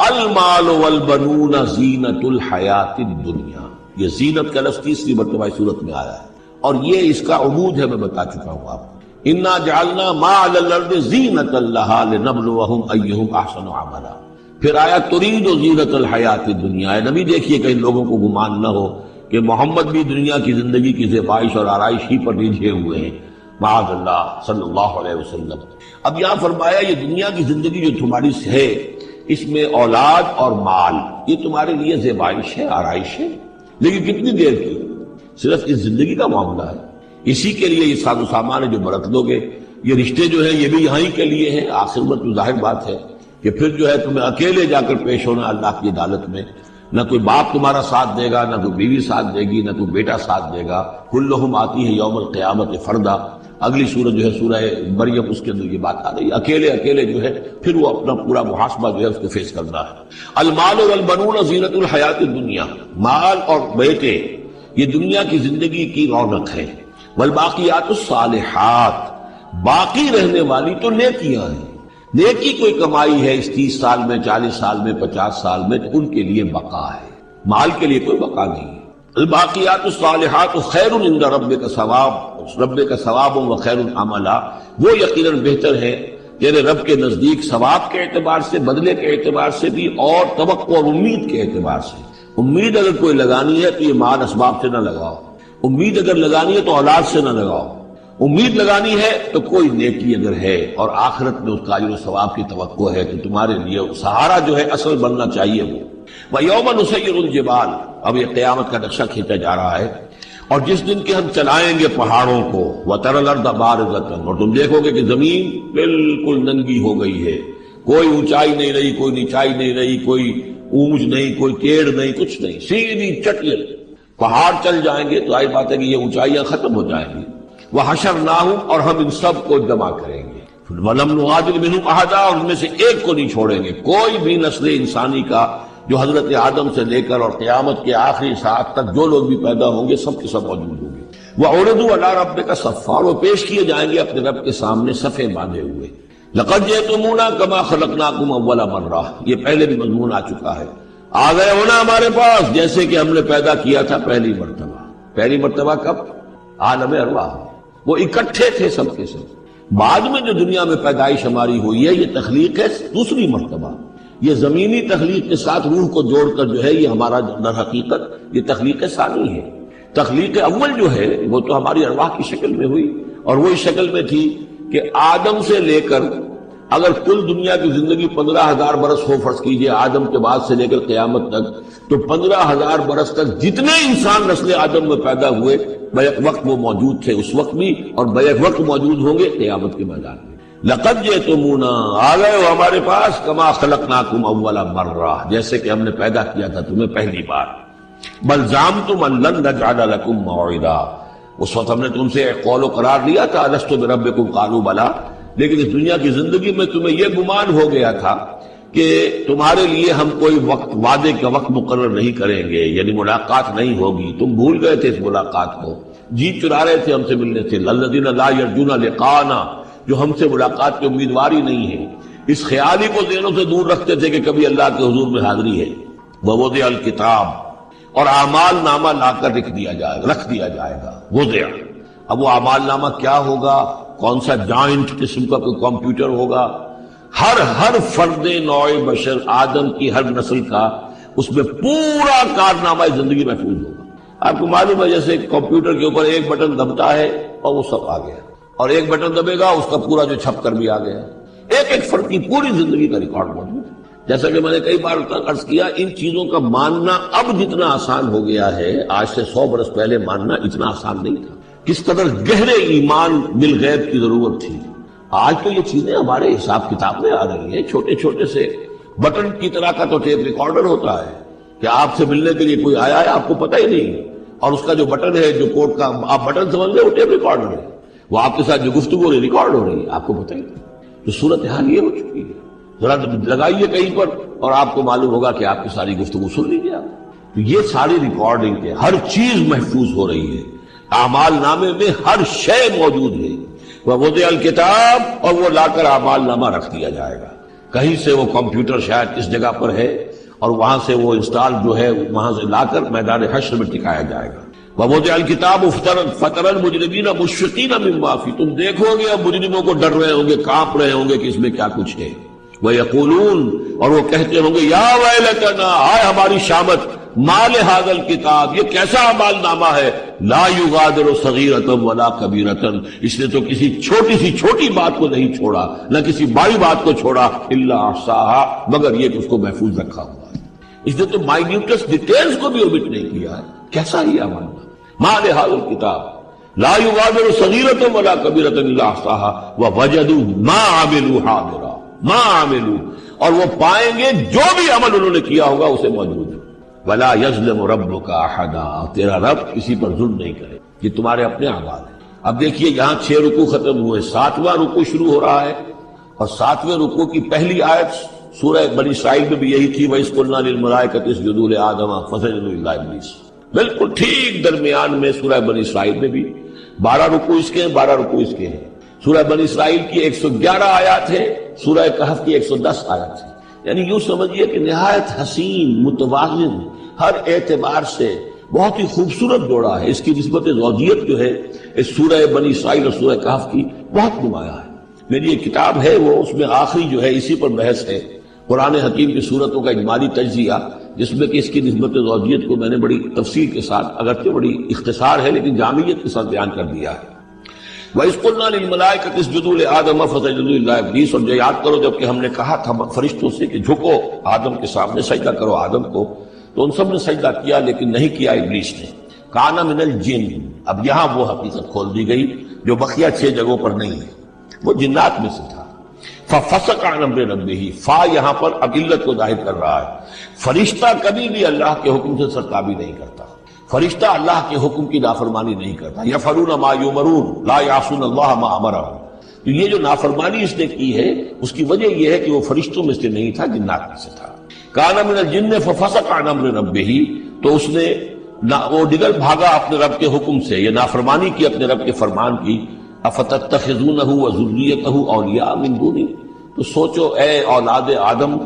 المال والبنون زینت الحیات الدنیا، یہ زینت کا لفظ تیسری مرتبہ اس صورت میں آیا ہے، اور یہ اس کا عمود ہے، میں بتا چکا ہوں آپ کو۔ انا جعلنا ما علی الارض زینۃ لہا لنبلوہم ایہم احسن عملا، پھر آیا ترید زینت الحیات الدنیا۔ اے نبی دیکھیے کہ ان لوگوں کو گمان نہ ہو کہ محمد بھی دنیا کی زندگی کی زیبائش اور آرائش ہی پر رجھے ہوئے ہیں، معاذ اللہ صلی اللہ علیہ وسلم۔ اب یہاں فرمایا یہ دنیا کی زندگی جو تمہاری ہے، اس میں اولاد اور مال یہ تمہارے لیے زیبائش ہے، آرائش ہے، لیکن کتنی دیر کی؟ صرف اس زندگی کا معاملہ ہے، اسی کے لیے یہ ساز و سامان ہے جو برت لو گے، یہ رشتے جو ہیں یہ بھی یہاں ہی کے لیے ہیں۔ آخر میں تو ظاہر بات ہے کہ پھر جو ہے تمہیں اکیلے جا کر پیش ہونا اللہ کی عدالت میں، نہ کوئی باپ تمہارا ساتھ دے گا، نہ کوئی بیوی ساتھ دے گی، نہ کوئی بیٹا ساتھ دے گا۔ کلہم آتی ہے یوم القیامت فردا، اگلی سورت جو ہے سورہ مریم، اس کے اندر یہ بات آ رہی ہے، اکیلے اکیلے جو ہے پھر وہ اپنا پورا محاسبہ جو ہے اس کو فیس کرنا ہے۔ المال والبنون زینت الحیات الدنیا، مال اور بیٹے یہ دنیا کی زندگی کی رونق ہے۔ والباقیات الصالحات، باقی رہنے والی تو نیکیاں ہیں، نیکی کوئی کمائی ہے اس 30 سال میں، 40 سال میں، 50 سال میں، تو ان کے لیے بقا ہے، مال کے لیے کوئی بقا نہیں ہے۔ الباقیات الصالحات خیر عند ربک ثواب، رب کا ثواب و خیر عملا، وہ یقیناً بہتر ہے تیرے رب کے نزدیک ثواب کے اعتبار سے، بدلے کے اعتبار سے بھی، اور توقع اور امید کے اعتبار سے۔ امید اگر کوئی لگانی ہے تو یہ مال اسباب سے نہ لگاؤ، امید اگر لگانی ہے تو اولاد سے نہ لگاؤ، امید لگانی ہے تو کوئی نیکی اگر ہے اور آخرت میں اس کا اجر و ثواب کی توقع ہے تو تمہارے لیے سہارا جو ہے اصل بننا چاہیے وہ۔ وَيَوْمَ نُسَيِّرُ الْجِبَالَ، اب یہ قیامت کا نقشہ کھینچا جا رہا ہے، اور جس دن کے ہم چلائیں گے پہاڑوں کو، وَتَرَى الْأَرْضَ بَارِزَةً، اور تم دیکھو گے کہ زمین بالکل ننگی ہو گئی ہے، کوئی اونچائی نہیں رہی، کوئی نچائی نہیں رہی، کوئی اونچ نہیں، کوئی ٹیڑھ نہیں، کچھ نہیں، سیدھی چٹل۔ پہاڑ چل جائیں گے تو آئی بات ہے کہ یہ اونچائیاں ختم ہو جائیں گی۔ وَحَشَرْنَاهُمْ، اور ہم ان سب کو جمع کریں گے، وَلَمْ نُغَادِرْ مِنْهُمْ أَحَدًا، اور ان میں سے ایک کو نہیں چھوڑیں گے، کوئی بھی نسل انسانی کا جو حضرت آدم سے لے کر اور قیامت کے آخری ساعت تک جو لوگ بھی پیدا ہوں گے سب کے سب موجود ہوں گے۔ وَعُرِضُوا عَلَىٰ رَبِّكَ صَفًّا، وہ پیش کیے جائیں گے اپنے رب کے سامنے صفے باندھے ہوئے۔ لَقَدْ جِئْتُمُونَا كَمَا خَلَقْنَاكُمْ أَوَّلَ مَرَّةٍ، یہ پہلے بھی مضمون آ چکا ہے، آ گئے ہونا ہمارے پاس جیسے کہ ہم نے پیدا کیا تھا پہلی مرتبہ۔ پہلی مرتبہ کب؟ عالم ارواح، وہ اکٹھے تھے سب کے سب۔ بعد میں جو دنیا میں پیدائش ہماری ہوئی ہے یہ تخلیق ہے دوسری مرتبہ، یہ زمینی تخلیق کے ساتھ روح کو جوڑ کر جو ہے یہ ہمارا در حقیقت یہ تخلیق ثانی ہے۔ تخلیق اول جو ہے وہ تو ہماری ارواح کی شکل میں ہوئی، اور وہ اس شکل میں تھی کہ آدم سے لے کر اگر کل دنیا کی زندگی 15,000 برس ہو، فرض کیجئے آدم کے بعد سے لے کر قیامت تک، تو 15,000 برس تک جتنے انسان نسل آدم میں پیدا ہوئے بیک وقت وہ موجود تھے اس وقت بھی، اور بیک وقت موجود ہوں گے قیامت کے میدان میں۔ لَقَدْ جِئْتُمُونَا، آ گئے ہو ہمارے پاس، كَمَا خَلَقْنَاكُمْ أَوَّلَ مَرَّةٍ، جیسے کہ ہم نے پیدا کیا تھا تمہیں پہلی بار۔ بَلْ زَعَمْتُمْ أَن لَّن نَّجْعَلَ لَكُم مَّوْعِدًا، اس وقت ہم نے تم سے ایک قول و قرار لیا تھا، أَلَسْتُ بِرَبِّكُمْ قَالُوا بَلَىٰ، لیکن اس دنیا کی زندگی میں تمہیں یہ گمان ہو گیا تھا کہ تمہارے لیے ہم کوئی وقت، وعدے کا وقت مقرر نہیں کریں گے، یعنی ملاقات نہیں ہوگی، تم بھول گئے تھے اس ملاقات کو، جی چرا رہے تھے ہم سے ملنے سے۔ الذین لا یرجون لقاءنا، جو ہم سے ملاقات کی امیدوار ہی نہیں ہے، اس خیال ہی کو ذہنوں سے دور رکھتے تھے کہ کبھی اللہ کے حضور میں حاضری ہے۔ ووضع الکتاب، اور اعمال نامہ لا کر رکھ دیا جائے گا۔ وضع، اب وہ اعمال نامہ کیا ہوگا؟ کون سا جائنٹ قسم کا کوئی کمپیوٹر ہوگا؟ ہر فرد نوع بشر آدم کی ہر نسل کا اس میں پورا کارنامہ زندگی محفوظ ہوگا۔ آپ کو معلوم ہے جیسے کمپیوٹر کے اوپر ایک بٹن دبتا ہے اور وہ سب آ گیا، اور ایک بٹن دبے گا اس کا پورا جو چھپ کر بھی آ گیا، ایک ایک فرد کی پوری زندگی کا ریکارڈ موجود ہے۔ جیسا کہ میں نے کئی بار عرض کیا، ان چیزوں کا ماننا اب جتنا آسان ہو گیا ہے، آج سے 100 برس پہلے ماننا اتنا آسان نہیں تھا۔ کس قدر گہرے ایمان بالغیب کی ضرورت تھی۔ آج تو یہ چیزیں ہمارے حساب کتاب میں آ رہی ہیں، چھوٹے چھوٹے سے بٹن کی طرح کا تو ٹیپ ریکارڈر ہوتا ہے کہ آپ سے ملنے کے لیے کوئی آیا ہے، آپ کو پتہ ہی نہیں، اور اس کا جو بٹن ہے، جو کوڈ کا آپ بٹن سمجھ لیں، وہ ٹیپ ریکارڈر ہے، وہ آپ کے ساتھ جو گفتگو ریکارڈ ہو رہی ہے، آپ کو پتہ ہی نہیں۔ تو صورتحال یہ ہو چکی ہے، ذرا لگائیے کہیں پر اور آپ کو معلوم ہوگا کہ آپ کی ساری گفتگو سن لیجیے آپ۔ تو یہ ساری ریکارڈنگ ہے، ہر چیز محفوظ ہو رہی ہے، اعمال نامے میں ہر شے موجود ہے۔ وَوُضِعَ الْكِتَابُ، اور وہ لا کر اعمال نامہ رکھ دیا جائے گا، کہیں سے وہ کمپیوٹر شاید کس جگہ پر ہے اور وہاں سے وہ انسٹال جو ہے وہاں سے لا کر میدان حشر میں ٹکایا جائے گا۔ وَوُضِعَ الْكِتَابُ فَتَرَى الْمُجْرِمِينَ مُشْفِقِينَ مِمَّا فِيهِ، تم دیکھو گے اب مجرموں کو ڈر رہے ہوں گے، کانپ رہے ہوں گے کہ اس میں کیا کچھ ہے۔ وَيَقُولُونَ، اور وہ کہتے ہوں گے، یا ویلتنا، ہائے ہماری شامت، ما لہذا الکتاب، یہ کیسا اعمال نامہ ہے، لا یغادر صغیرۃ ولا کبیرۃ، اس نے تو کسی چھوٹی سی چھوٹی بات کو نہیں چھوڑا، نہ کسی بڑی بات کو چھوڑا، الا احصاها، مگر یہ کہ اس کو محفوظ رکھا ہوا ہے۔ اس نے تو مائنیوٹس ڈیٹیلز کو بھی اومٹ نہیں کیا ہے۔ کیسا یہ اعمال نامہ، ما لہذا الکتاب لا یغادر صغیرۃ ولا کبیرۃ الا احصاها ووجدوا ما عملوا حاضرا، ما عملوا، اور وہ پائیں گے جو بھی عمل انہوں نے کیا ہوگا اسے موجود ہے۔ ولا یظلم ربک احدا، تیرا رب کسی پر ظلم نہیں کرے، یہ تمہارے اپنے اعمال ہیں۔ اب دیکھیے یہاں 6 رکوع ختم ہوئے، 7واں رکوع شروع ہو رہا ہے، اور 7ویں رکوع کی پہلی آیت سورہ بنی اسرائیل میں بھی یہی تھی، وَإِذْ قُلْنَا لِلْمَلَائِكَةِ اسْجُدُوا لِآدَمَ فَسَجَدُوا إِلَّا إِبْلِيسَ، بالکل ٹھیک درمیان میں سورہ بنی اسرائیل میں بھی 12 رکوع اس کے ہیں، 12 رکوع اس کے ہیں۔ سورہ بنی اسرائیل کی 111 آیات ہے، سورہ کہف کی 110 آیات ہے، یعنی یوں سمجھیے کہ نہایت حسین، متوازن، ہر اعتبار سے بہت ہی خوبصورت جوڑا ہے۔ اس کی نسبت زوجیت جو ہے اس سورہ بنی اسرائیل اور سورہ کہف کی بہت نمایاں ہے۔ میری ایک کتاب ہے، وہ اس میں آخری جو ہے اسی پر بحث ہے، قرآن حکیم کی صورتوں کا اجمالی تجزیہ، جس میں کہ اس کی نسبت زوجیت کو میں نے بڑی تفصیل کے ساتھ، اگرچہ بڑی اختصار ہے لیکن جامعیت کے ساتھ بیان کر دیا ہے۔ وَإِذْ قُلْنَا لِلْمَلَائِكَةِ اسْجُدُوا لِآدَمَ فَسَجَدُوا إِلَّا إِبْلِيسَ، اور جو یاد کرو جب کہ ہم نے کہا تھا فرشتوں سے کہ جھکو آدم کے سامنے، سجدہ کرو آدم کو، تو ان سب نے سجدہ کیا لیکن نہیں کیا ابلیس نے۔ کان من الجن، اب یہاں وہ حقیقت کھول دی گئی جو بقیہ 6 جگہوں پر نہیں ہے، وہ جنات میں سے تھا۔ فَفَسَقَ عَنْ أَمْرِ رَبِّهِ، فا یہاں پر اب علت کو ظاہر کر رہا ہے۔ فرشتہ کبھی بھی اللہ کے حکم سے سرتابی نہیں کرتا، فرشتہ اللہ کے حکم کی نافرمانی نہیں کرتا۔ یفعلون ما یؤمرون لا یعصون اللہ ما امرهم، تو یہ جو نافرمانی اس نے کی ہے اس کی وجہ یہ ہے کہ وہ فرشتوں میں سے نہیں تھا، جنات میں سے تھا۔ کان من الجن ففسق عن امر ربه، تو اس نے وہ نگل بھاگا اپنے رب کے حکم سے، یہ نافرمانی کی اپنے رب کے فرمان کی۔ افتتخذونہ وذریتہ اولیاء من دونی، تو سوچو اے اولاد آدم،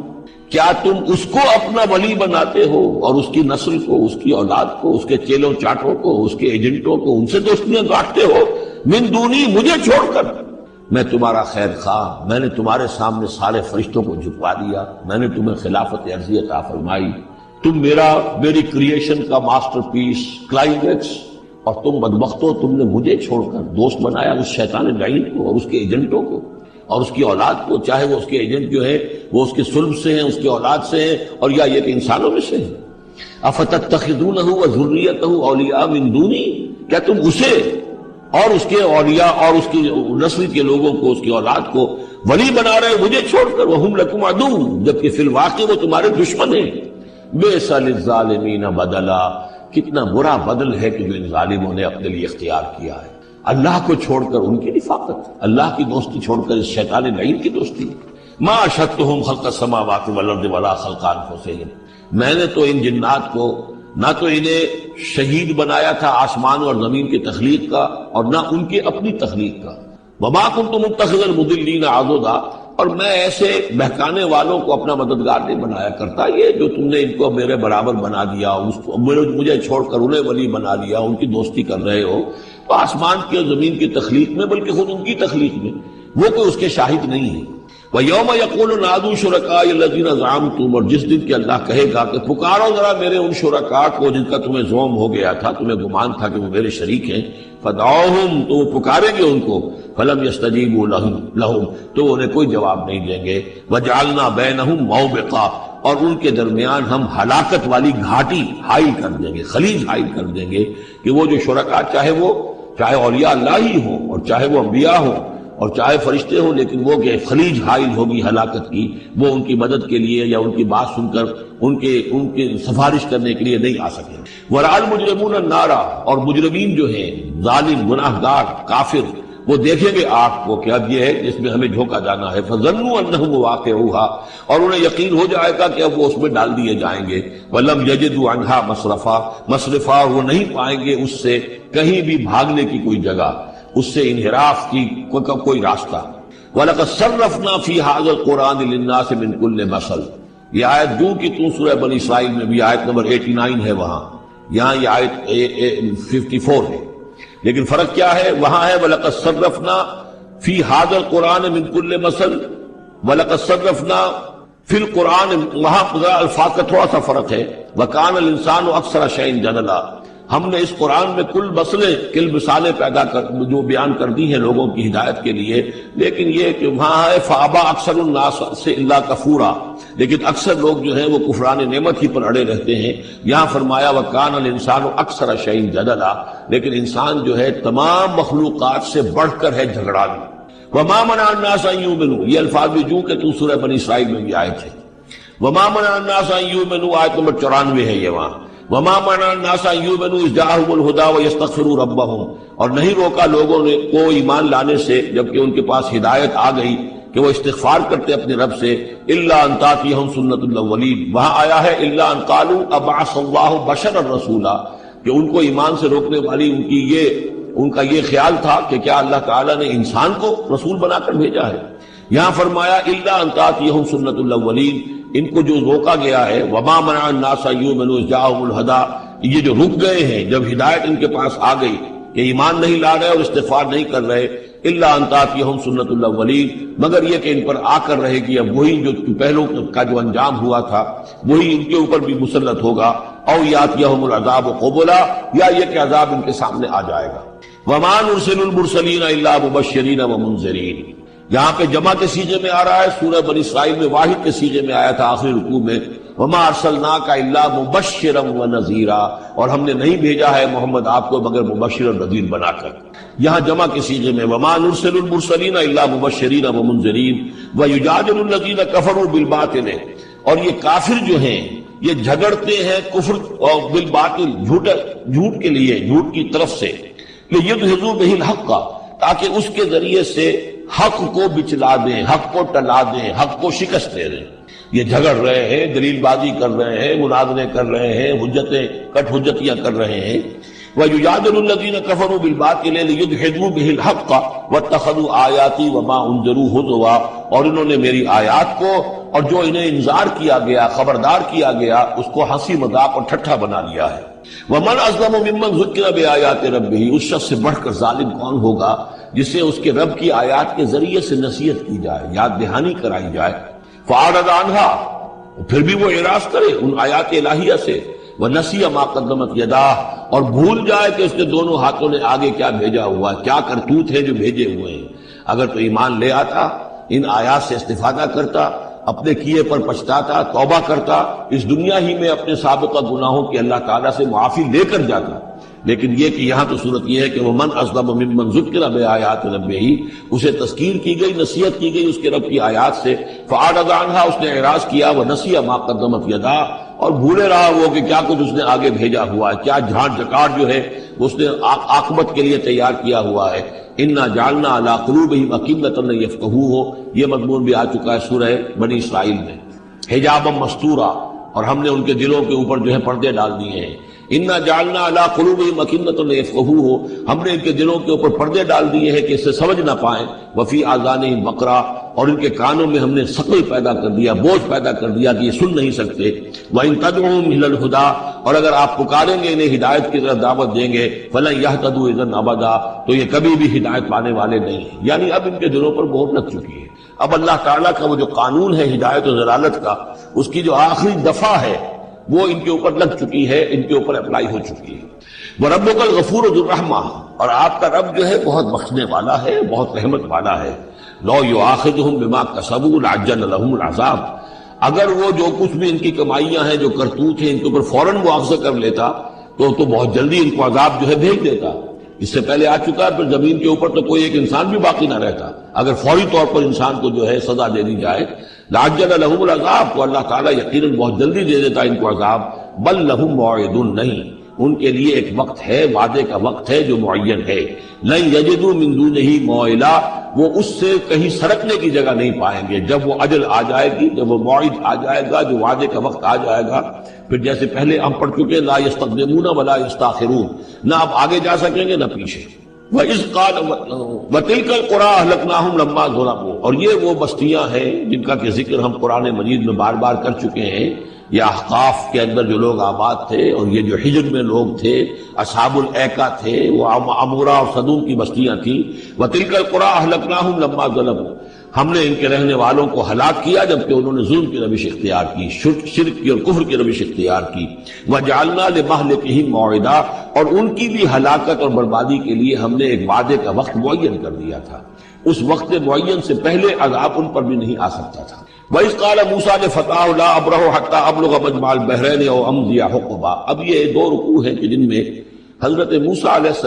کیا تم اس کو اپنا ولی بناتے ہو اور اس کی نسل کو، اس کی اولاد کو، اس کے چیلوں چاٹوں کو، اس کے ایجنٹوں کو، ان سے دوستیاں گاٹتے ہو، من دونی، مجھے چھوڑ کر۔ میں تمہارا خیر خواہ، میں نے تمہارے سامنے سارے فرشتوں کو جھکوا دیا، میں نے تمہیں خلافت ارضی عطا فرمائی، تم میری کریشن کا ماسٹر پیس، کلائمیکس، اور تم بدبختو، تم نے مجھے چھوڑ کر دوست بنایا اس شیطان لعین کو اور اس کے ایجنٹوں کو اور اس کی اولاد کو، چاہے وہ اس کے ایجنٹ جو ہے وہ اس کے صلب سے ہیں، اس کی اولاد سے ہیں، اور یا یہ کہ انسانوں میں سے ہیں۔ افتتخذونہ وذریتہ اولیاء من دونی، کیا تم اسے اور اس کے اولیاء اور اس کی نسل کے لوگوں کو، اس کی اولاد کو ولی بنا رہے مجھے چھوڑ کر، وہم لکم عدو، جبکہ فی الواقع وہ تمہارے دشمن ہیں۔ بئس للظالمین بدلا، کتنا برا بدل ہے کہ جو ان ظالموں نے اپنے لیے اختیار کیا ہے۔ اللہ کو چھوڑ کر ان کی رفاقت، اللہ کی دوستی چھوڑ کر اس شیطان لعین کی دوستی۔ ما اشہدتہم خلق السماوات والارض ولا خلق انفسہم، میں نے تو ان جنات کو نہ تو انہیں شہید بنایا تھا آسمان اور زمین کی تخلیق کا، اور نہ ان کی اپنی تخلیق کا۔ وما کنت متخذ المضلین عضدا، اور میں ایسے بہکانے والوں کو اپنا مددگار نہیں بنایا کرتا۔ یہ جو تم نے ان کو میرے برابر بنا دیا، مجھے چھوڑ کر انہیں ولی بنا لیا، ان کی دوستی کر رہے ہو، تو آسمان کی اور زمین کی تخلیق میں، بلکہ خود ان کی تخلیق میں وہ کوئی اس کے شاہد نہیں ہے۔ وَيَوْمَ يَقُولُ نَادُوا شُرَكَائِيَ الَّذِينَ زَعَمْتُمْ، اور جس دن کہ اللہ کہے گا کہ پکارو ذرا میرے ان شرکاء کو جن کا تمہیں زوم ہو گیا تھا، تمہیں گمان تھا کہ وہ میرے شریک ہیں، فَدْعُوهُمْ، تو وہ پکاریں گے ان کو، فَلَمْ يَسْتَجِيبُوا لَهُمْ، تو انہیں کوئی جواب نہیں دیں گے، وَجَعَلْنَا بَيْنَهُمْ مَوْبِقًا، اور ان کے درمیان ہم ہلاکت والی گھاٹی حائل کر دیں گے، خلیج حائل کر دیں گے، کہ وہ جو شرکاء چاہے اولیاء اللہ ہی ہوں اور چاہے وہ انبیاء ہوں اور چاہے فرشتے ہوں، لیکن وہ کہ خلیج حائل ہوگی ہلاکت کی، وہ ان کی مدد کے لیے یا ان کی بات سن کر ان کے سفارش کرنے کے لیے نہیں آ سکیں۔ وَرَأَى الْمُجْرِمُونَ النَّارَ، اور مجرمین جو ہیں، ظالم، گناہ گار، کافر، وہ دیکھیں گے آگ کو کہ اب یہ ہے جس میں ہمیں جھونکا جانا ہے، فَظَنُّوا أَنَّهُمْ وَاقِعُوهَا، اور انہیں یقین ہو جائے گا کہ اب وہ اس میں ڈال دیے جائیں گے، وَلَمْ يَجِدُوا عَنْهَا مَصْرِفًا، وہ نہیں پائیں گے اس سے کہیں بھی بھاگنے کی کوئی جگہ، اس سے انحراف کی کوئی راستہ۔ وَلَقَدْ صَرَّفْنَا فِي هَذَا الْقُرْآنِ لِلنَّاسِ مِنْ كُلِّ مَثَلٍ، یہ آیت جو کہ تو سورہ بنی اسرائیل میں بھی آیت نمبر 89 ہے، وہاں یہاں یہ آیت 54 ہے، لیکن فرق کیا ہے؟ وہاں ہے وَلَقَدْ صَرَّفْنَا فِي هَذَا الْقُرْآنِ مِنْ كُلِّ مَثَلٍ، وَلَقَدْ صَرَّفْنَا فِي الْقُرْآنِ، وہاں الفاظ کا تھوڑا سا فرق ہے، وَكَانَ الْإِنسَانُ أَكْثَرَ شَيْءٍ جَدَلًا، ہم نے اس قرآن میں کل مثالیں پیدا جو بیان کر دی ہیں لوگوں کی ہدایت کے لیے، لیکن یہ کہ وہاں ہے فَأَبَى أَكْثَرُ النَّاسِ إِلَّا كَفُورًا، لیکن اکثر لوگ جو ہیں وہ کفران نعمت ہی پر اڑے رہتے ہیں۔ یہاں فرمایا وَكَانَ الْإِنسَانُ أَكْثَرَ شَيْءٍ جَدَلًا، لیکن انسان جو ہے تمام مخلوقات سے بڑھ کر ہے جھگڑالو۔ وَمَا مَنَعَ النَّاسَ أَن يُؤْمِنُوا، یہ الفاظ بھی جو کہ تو سورہ بنی اسرائیل میں بھی آئے تھے، وَمَا مَنَعَ النَّاسَ أَن يُؤْمِنُوا، آیت نمبر 94 ہے یہ وہاں، وَمَا مَنَعَ النَّاسَ أَن يُؤْمِنُوا إِذْ جَاءَهُمُ الْهُدَىٰ وَيَسْتَغْفِرُوا رَبَّهُمْ، اور نہیں روکا لوگوں نے کو ایمان لانے سے جبکہ ان کے پاس ہدایت آ گئی کہ وہ استغفار کرتے اپنے رب سے، إِلَّا أَن تَأْتِيَهُمْ سُنَّةُ الْأَوَّلِينَ، وہاں آیا ہے إِلَّا أَن قَالُوا أَبْعَثَ اللَّهُ بَشَرًا رَسُولًا، کہ ان کو ایمان سے روکنے والی ان کا یہ خیال تھا کہ کیا اللہ تعالیٰ نے انسان کو رسول بنا کر بھیجا ہے۔ یہاں فرمایا إِلَّا أَن تَأْتِيَهُمْ سُنَّةُ الْأَوَّلِينَ، ان کو جو روکا گیا ہے، وَمَا مَنَعَ النَّاسَ أَن يُؤْمِنُوا إِذْ جَاءَهُمُ الْهُدَىٰ، یہ جو رک گئے ہیں جب ہدایت ان کے پاس آ گئی کہ ایمان نہیں لا رہے اور استغفار نہیں کر رہے، إِلَّا أَن تَأْتِيَهُمْ سُنَّةُ الْأَوَّلِينَ، مگر یہ کہ ان پر آ کر رہے گی اب وہی جو پہلوں کا جو انجام ہوا تھا وہی ان کے اوپر بھی مسلط ہوگا، أَوْ يَأْتِيَهُمُ الْعَذَابُ قُبُلًا، یا یہ کہ عذاب ان کے سامنے آ جائے گا۔ وَمَا نُرْسِلُ الْمُرْسَلِينَ إِلَّا مُبَشِّرِينَ وَمُنذِرِينَ، یہاں پہ جمع کے سیغے میں آ رہا ہے، سورہ بنی اسرائیل میں واحد کے سیغے میں آیا تھا آخری رکوع میں، وَمَا أَرْسَلْنَاكَ إِلَّا مُبَشِّرًا وَنَذِيرًا، اور ہم نے نہیں بھیجا ہے محمد آپ کو مگر مبشر اور نذیر بنا کر۔ یہاں جمع کے سیغے میں وَمَا نُرْسِلُ الْمُرْسَلِينَ إِلَّا مُبَشِّرِينَ وَمُنذِرِينَ وَيُجَادِلُ الَّذِينَ كَفَرُوا بِالْبَاطِلِ، اور یہ کافر جو ہیں یہ جھگڑتے ہیں کفر اور بالباطل، جھوٹ کے لیے، جھوٹ کی طرف سے، لِيُدْحِضُوا بِهِ الْحَقَّ، تاکہ اس کے ذریعے سے حق کو بچلا دیں، حق کو ٹلا دیں، حق کو شکست دے دیں۔ یہ جھگڑ رہے ہیں، دلیل بازی کر رہے ہیں، مناظرے کر رہے ہیں، کٹ حجتیاں کر رہے ہیں۔ وَيُجَادِلُ الَّذِينَ كَفَرُوا بِالْبَاطِلِ لِيُدْحِضُوا بِهِ الْحَقَّ وَاتَّخَذُوا آيَاتِي وَمَا أُنذِرُوا هُزُوًا، اور انہوں نے میری آیات کو اور جو انہیں انذار کیا گیا، خبردار کیا گیا، اس کو ہنسی مذاق اور ٹھٹھا بنا لیا ہے۔ وَمَنْ أَظْلَمُ مِمَّنْ ذُكِّرَ بِآيَاتِ رَبِّهِ، اس شخص سے بڑھ کر ظالم کون ہوگا جسے اس کے رب کی آیات کے ذریعے سے نصیحت کی جائے، یاد دہانی کرائی جائے، فَأَعْرَضَ عَنْهَا، پھر بھی وہ اعراض کرے ان آیات الہیہ سے، وَنَسِيَ مَا قَدَّمَتْ يَدَاهُ، اور بھول جائے کہ اس کے دونوں ہاتھوں نے آگے کیا بھیجا ہوا ہے، کیا کرتوت ہے جو بھیجے ہوئے ہیں۔ اگر تو ایمان لے آتا، ان آیات سے استفادہ کرتا، اپنے کیے پر پچھتاتا، توبہ کرتا، اس دنیا ہی میں اپنے سابقہ گناہوں کی اللہ تعالیٰ سے معافی لے کر جاتا، لیکن یہ کہ یہاں تو صورت یہ ہے کہ وَمَنْ أَظْلَمُ مِمَّنْ ذُكِّرَ بِآيَاتِ رَبِّهِ، اسے تذکیر کی گئی، نصیحت کی گئی اس کے رب کی آیات سے، فَأَعْرَضَ عَنْهَا، اس نے اعراض کیا، وَنَسِيَ مَا قَدَّمَتْ يَدَاهُ، اور بھولے رہا وہ کہ کیا کچھ اس نے آگے بھیجا ہوا ہے، کیا جھانٹ جکاڑ جو ہے اس نے عاقبت کے لیے تیار کیا ہوا ہے۔ اِنَّا جَعَلْنَا عَلَىٰ قُلُوبِهِمْ أَكِنَّةً أَن يَفْقَهُوهُ، یہ مضمون بھی آ چکا ہے سورہ بنی اسرائیل میں، حجابا مستورا، اور ہم نے ان کے دلوں کے اوپر جو ہے پردے ڈال دیے ہیں۔ اِنَّا جَعَلْنَا عَلَىٰ قُلُوبِهِمْ أَكِنَّةً أَن يَفْقَهُوهُ، ہم نے ان کے دلوں کے اوپر پردے ڈال دیے ہیں کہ اسے سمجھ نہ پائیں، وَفِي آذَانِهِمْ وَقْرًا، اور ان کے کانوں میں ہم نے ثقل پیدا کر دیا، بوجھ پیدا کر دیا کہ یہ سن نہیں سکتے، وَإِن تَدْعُوهُمْ إِلَى الْهُدَىٰ، اور اگر آپ پکاریں گے انہیں ہدایت کی طرف دعوت دیں گے، فَلَن يَهْتَدُوا إِذًا أَبَدًا، تو یہ کبھی بھی ہدایت پانے والے نہیں ہیں، یعنی اب ان کے دلوں پر مہر لگ چکی ہے، اب اللہ تعالیٰ کا وہ جو قانون ہے ہدایت و ضلالت کا، اس کی جو آخری دفعہ ہے وہ ان کے اوپر لگ چکی ہے، ان کے اوپر اپلائی ہو چکی ہے۔ وَرَبُّكَ الْغَفُورُ ذُو الرَّحْمَةِ، اور آپ کا رب جو ہے بہت بخشنے والا ہے، بہت رحمت والا ہے۔ لَوْ يُؤَاخِذُهُم بِمَا كَسَبُوا لَعَجَّلَ لَهُمُ الْعَذَابَ، اگر وہ جو کچھ بھی ان کی کمائیاں ہیں، جو کرتوت ہیں، ان کے اوپر فوراً مواخذہ کر لیتا تو بہت جلدی ان کو عذاب جو ہے بھیج دیتا۔ اس سے پہلے آ چکا ہے، پھر زمین کے اوپر تو کوئی ایک انسان بھی باقی نہ رہتا اگر فوری طور پر انسان کو جو ہے سزا دے دی جائے۔ لَعَجَّلَ لَهُمُ الْعَذَابَ، تو اللہ تعالیٰ یقیناً بہت جلدی دے دیتا ان کو عذاب۔ بل لَهُم مَوْعِدٌ، نہیں، ان کے لیے ایک وقت ہے، وعدے کا وقت ہے جو معین ہے۔ لَن يَجِدُوا مِن دُونِهِ مَوْعِلًا، وہ اس سے کہیں سرکنے کی جگہ نہیں پائیں گے۔ جب وہ اجل آ جائے گی، جب وہ موعد آ جائے گا، جو وعدے کا وقت آ جائے گا، پھر جیسے پہلے ہم پڑھ چکے لا يستقدمون ولا يستاخرون، نہ آپ آگے جا سکیں گے نہ پیچھے۔ وَإِذْ قَالَ وَتِلْكَ الْقُرَىٰ أَهْلَكْنَاهُمْ لَمَّا ظَلَمُوا، اور یہ وہ بستیاں ہیں جن کا کہ ذکر ہم قرآن مجید میں بار بار کر چکے ہیں۔ یہ احقاف کے اندر جو لوگ آباد تھے، اور یہ جو حجر میں لوگ تھے، اصحاب الایکا تھے، وہ عمورہ اور صدوم کی بستیاں تھیں۔ وَتِلْكَ الْقُرَىٰ أَهْلَكْنَاهُمْ لَمَّا ظَلَمُوا، ہم نے ان کے رہنے والوں کو ہلاک کیا جبکہ انہوں نے ظلم کی روش اختیار کی، شرک کی اور کفر کی روش اختیار کی۔ وَجَعَلْنَا لِمَهْلِكِهِمْ مَوْعِدًا، اور ان کی بھی ہلاکت اور بربادی کے لیے ہم نے ایک وعدے کا وقت معین کر دیا تھا، اس وقت معین سے پہلے عذاب ان پر بھی نہیں آ سکتا تھا۔ وَإِذْ قَالَ مُوسَىٰ لِفَتَاهُ لَا أَبْرَحُ حَتَّىٰ أَبْلُغَ مَجْمَعَ الْبَحْرَيْنِ أَوْ أَمْضِيَ حُقُبًا، اب یہ دو رکوع ہیں کہ جن میں حضرت موسیٰ علیہ السلام